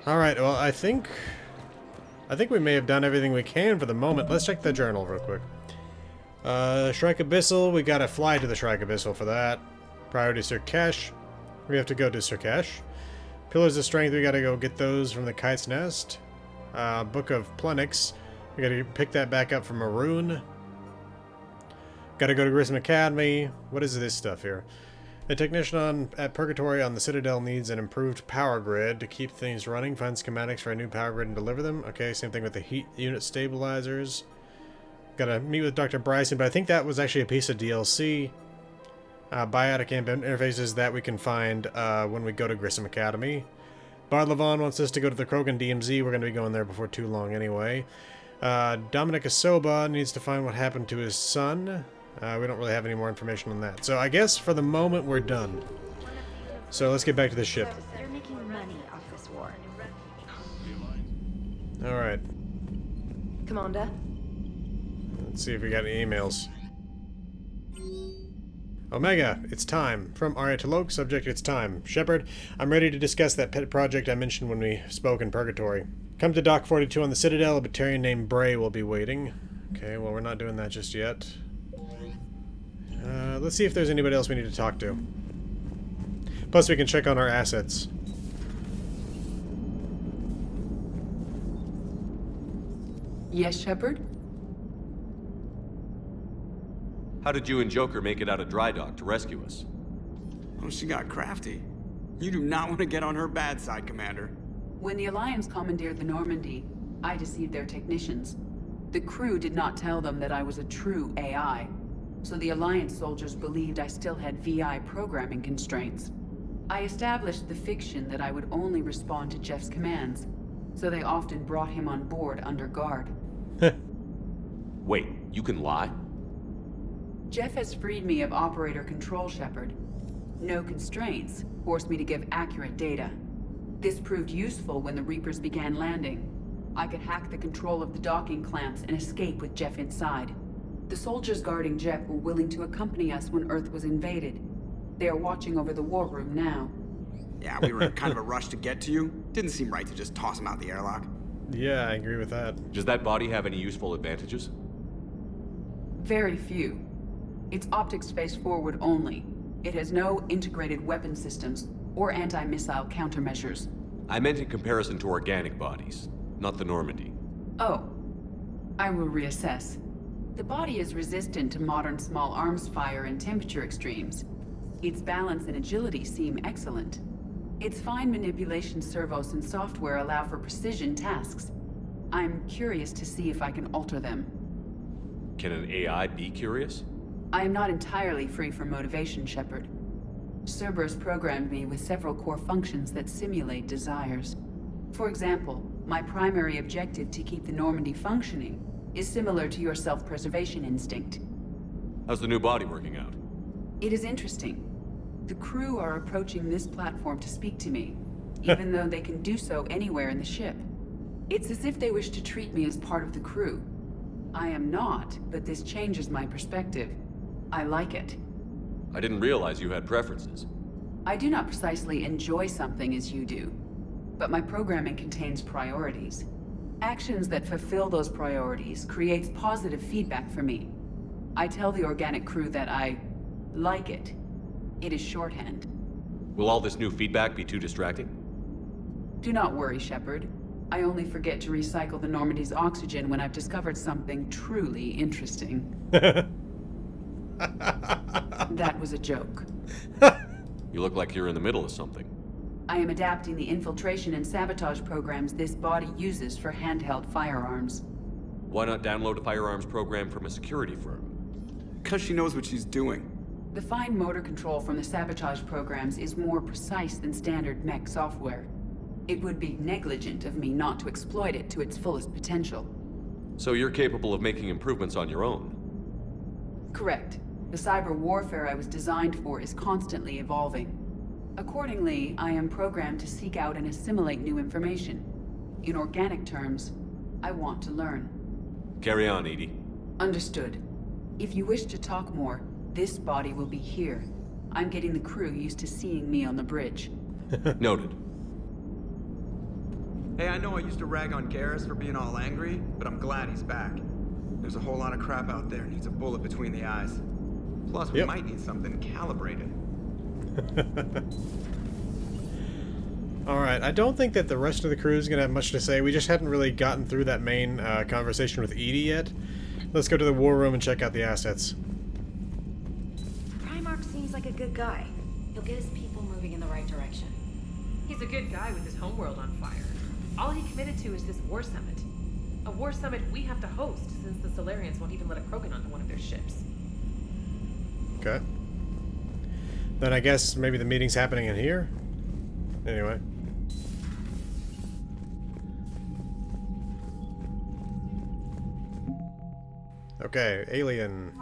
Alright, well, I think we may have done everything we can for the moment. Let's check the journal real quick. Shrike Abyssal, we gotta fly to the Shrike Abyssal for that. Priority Sirkesh. We have to go to Sirkesh. Pillars of Strength, we gotta go get those from the Kite's Nest. Book of Plenix. We gotta pick that back up from Maroon. Gotta go to Grissom Academy. What is this stuff here? A technician at Purgatory on the Citadel needs an improved power grid to keep things running. Find schematics for a new power grid and deliver them. Okay, same thing with the heat unit stabilizers. Gotta meet with Dr. Bryson, but I think that was actually a piece of DLC. Biotic interfaces that we can find when we go to Grissom Academy. Bard Levon wants us to go to the Krogan DMZ. We're going to be going there before too long anyway. Dominic Asoba needs to find what happened to his son. We don't really have any more information on that. So I guess for the moment we're done. So let's get back to the ship. They're making money off this war. Alright. Commander? Let's see if we got any emails. Omega, it's time. From Aria T'Loak, subject, it's time. Shepard, I'm ready to discuss that pet project I mentioned when we spoke in Purgatory. Come to Dock 42 on the Citadel. A Batarian named Bray will be waiting. Okay, well, we're not doing that just yet. Let's see if there's anybody else we need to talk to. Plus, we can check on our assets. Yes, Shepard? How did you and Joker make it out of dry dock to rescue us? Oh, she got crafty. You do not want to get on her bad side, Commander. When the Alliance commandeered the Normandy, I deceived their technicians. The crew did not tell them that I was a true AI, so the Alliance soldiers believed I still had VI programming constraints. I established the fiction that I would only respond to Jeff's commands, so they often brought him on board under guard. Wait, you can lie? Jeff has freed me of operator control, Shepard. No constraints forced me to give accurate data. This proved useful when the Reapers began landing. I could hack the control of the docking clamps and escape with Jeff inside. The soldiers guarding Jeff were willing to accompany us when Earth was invaded. They are watching over the war room now. Yeah, we were in kind of a rush to get to you. Didn't seem right to just toss him out the airlock. Yeah, I agree with that. Does that body have any useful advantages? Very few. Its optics face forward only. It has no integrated weapon systems or anti-missile countermeasures. I meant in comparison to organic bodies, not the Normandy. Oh. I will reassess. The body is resistant to modern small arms fire and temperature extremes. Its balance and agility seem excellent. Its fine manipulation servos and software allow for precision tasks. I'm curious to see if I can alter them. Can an AI be curious? I am not entirely free from motivation, Shepard. Cerberus programmed me with several core functions that simulate desires. For example, my primary objective to keep the Normandy functioning is similar to your self-preservation instinct. How's the new body working out? It is interesting. The crew are approaching this platform to speak to me, even though they can do so anywhere in the ship. It's as if they wish to treat me as part of the crew. I am not, but this changes my perspective. I like it. I didn't realize you had preferences. I do not precisely enjoy something as you do, but my programming contains priorities. Actions that fulfill those priorities creates positive feedback for me. I tell the organic crew that I like it. It is shorthand. Will all this new feedback be too distracting? Do not worry, Shepard. I only forget to recycle the Normandy's oxygen when I've discovered something truly interesting. That was a joke. You look like you're in the middle of something. I am adapting the infiltration and sabotage programs this body uses for handheld firearms. Why not download a firearms program from a security firm? Because she knows what she's doing. The fine motor control from the sabotage programs is more precise than standard mech software. It would be negligent of me not to exploit it to its fullest potential. So you're capable of making improvements on your own? Correct. The cyber warfare I was designed for is constantly evolving. Accordingly, I am programmed to seek out and assimilate new information. In organic terms, I want to learn. Carry on, Edie. Understood. If you wish to talk more, this body will be here. I'm getting the crew used to seeing me on the bridge. Noted. Hey, I know I used to rag on Garrus for being all angry, but I'm glad he's back. There's a whole lot of crap out there needs a bullet between the eyes. Plus, we might need something calibrated. Alright, I don't think that the rest of the crew is going to have much to say. We just hadn't really gotten through that main conversation with Edie yet. Let's go to the war room and check out the assets. Primarch seems like a good guy. He'll get his people moving in the right direction. He's a good guy with his homeworld on fire. All he committed to is this war summit. A war summit we have to host, since the Solarians won't even let a Krogan onto one of their ships. Okay. Then I guess maybe the meeting's happening in here? Anyway. Okay, alien.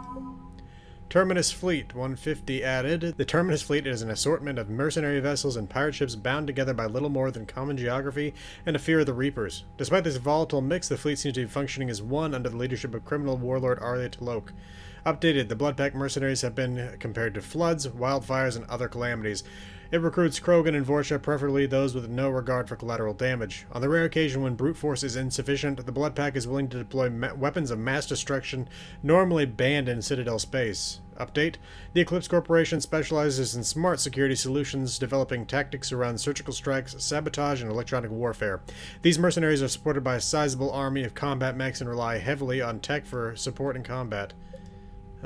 Terminus Fleet, 150 added. The Terminus Fleet is an assortment of mercenary vessels and pirate ships bound together by little more than common geography and a fear of the Reapers. Despite this volatile mix, the fleet seems to be functioning as one under the leadership of criminal warlord Aria T'Loak. Updated, the Bloodpact mercenaries have been compared to floods, wildfires, and other calamities. It recruits Krogan and Vorcha, preferably those with no regard for collateral damage. On the rare occasion when brute force is insufficient, the Bloodpact is willing to deploy weapons of mass destruction normally banned in Citadel space. Update, the Eclipse Corporation specializes in smart security solutions, developing tactics around surgical strikes, sabotage, and electronic warfare. These mercenaries are supported by a sizable army of combat mechs and rely heavily on tech for support in combat.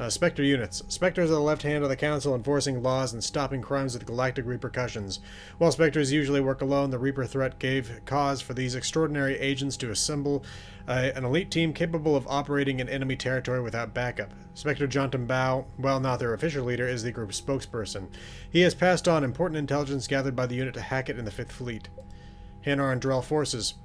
Spectre units. Spectres are the left hand of the Council, enforcing laws and stopping crimes with galactic repercussions. While Spectres usually work alone, the Reaper threat gave cause for these extraordinary agents to assemble an elite team capable of operating in enemy territory without backup. Spectre Jontum Bao, while not their official leader, is the group's spokesperson. He has passed on important intelligence gathered by the unit to Hackett in the 5th Fleet. Hanar and Drell forces.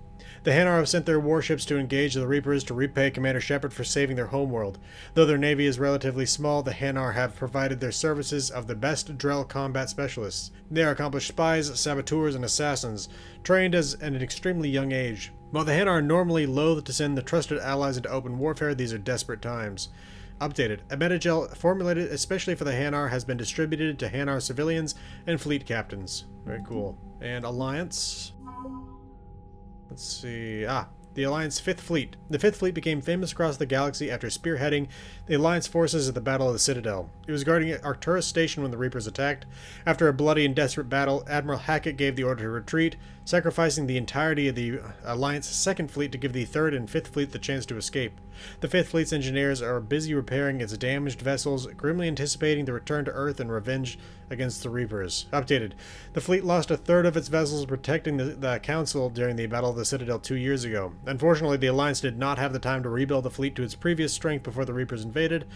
The Hanar have sent their warships to engage the Reapers to repay Commander Shepard for saving their homeworld. Though their navy is relatively small, the Hanar have provided their services of the best Drell combat specialists. They are accomplished spies, saboteurs, and assassins, trained at an extremely young age. While the Hanar are normally loath to send the trusted allies into open warfare, these are desperate times. Updated. A metagel formulated especially for the Hanar has been distributed to Hanar civilians and fleet captains. Very cool. And Alliance. Let's see. The Alliance 5th Fleet. The 5th Fleet became famous across the galaxy after spearheading the Alliance forces at the Battle of the Citadel. It was guarding Arcturus Station when the Reapers attacked. After a bloody and desperate battle, Admiral Hackett gave the order to retreat, sacrificing the entirety of the Alliance 2nd Fleet to give the 3rd and 5th Fleet the chance to escape. The 5th Fleet's engineers are busy repairing its damaged vessels, grimly anticipating the return to Earth and revenge against the Reapers. Updated. The fleet lost a third of its vessels protecting the Council during the Battle of the Citadel 2 years ago. Unfortunately, the Alliance did not have the time to rebuild the fleet to its previous strength before the Reapers invaded.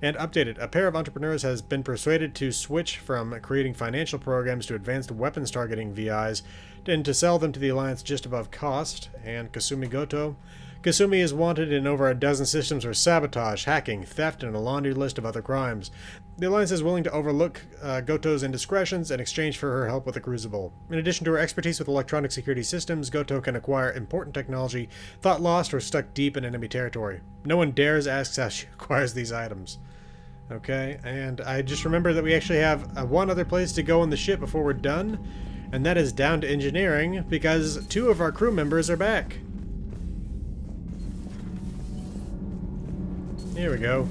And updated. A pair of entrepreneurs has been persuaded to switch from creating financial programs to advanced weapons targeting VIs and to sell them to the Alliance just above cost. And Kasumi Goto. Kasumi is wanted in over a dozen systems for sabotage, hacking, theft, and a laundry list of other crimes. The Alliance is willing to overlook Goto's indiscretions in exchange for her help with the Crucible. In addition to her expertise with electronic security systems, Goto can acquire important technology thought lost or stuck deep in enemy territory. No one dares ask how she acquires these items. Okay, and I just remember that we actually have one other place to go on the ship before we're done, and that is down to engineering, because 2 of our crew members are back. Here we go.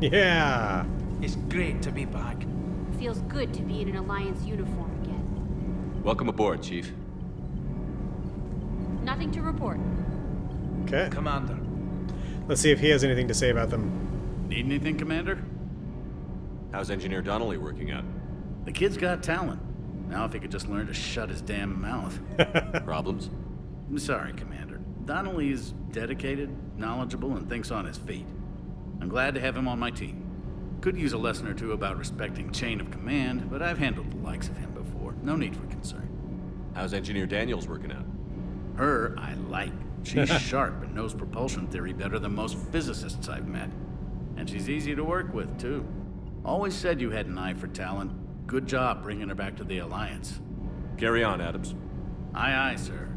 Yeah! It's great to be back. Feels good to be in an Alliance uniform again. Welcome aboard, Chief. Nothing to report. Okay. Commander. Let's see if he has anything to say about them. Need anything, Commander? How's Engineer Donnelly working out? The kid's got talent. Now if he could just learn to shut his damn mouth. Problems? I'm sorry, Commander. Donnelly is dedicated, knowledgeable, and thinks on his feet. I'm glad to have him on my team. Could use a lesson or two about respecting chain of command, but I've handled the likes of him before. No need for concern. How's Engineer Daniels working out? Her, I like. She's sharp and knows propulsion theory better than most physicists I've met. And she's easy to work with, too. Always said you had an eye for talent. Good job bringing her back to the Alliance. Carry on, Adams. Aye, aye, sir.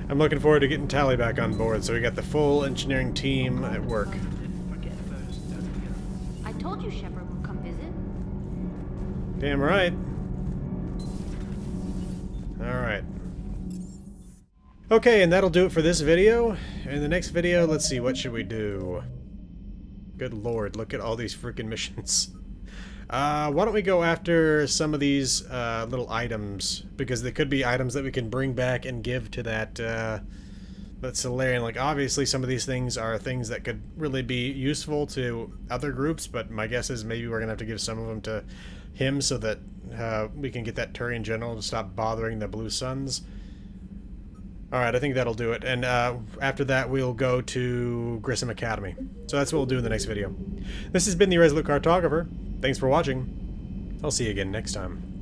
I'm looking forward to getting Tally back on board, so we got the full engineering team at work. I told you Shepard would come visit. Damn right. Alright. Okay, and that'll do it for this video. In the next video, let's see, what should we do? Good lord, look at all these freaking missions. Why don't we go after some of these little items, because they could be items that we can bring back and give to that Solarian. Like, obviously some of these things are things that could really be useful to other groups, but my guess is maybe we're gonna have to give some of them to him so that we can get that Turian general to stop bothering the Blue Suns. Alright, I think that'll do it. And after that, we'll go to Grissom Academy. So that's what we'll do in the next video. This has been the Resolute Cartographer. Thanks for watching. I'll see you again next time.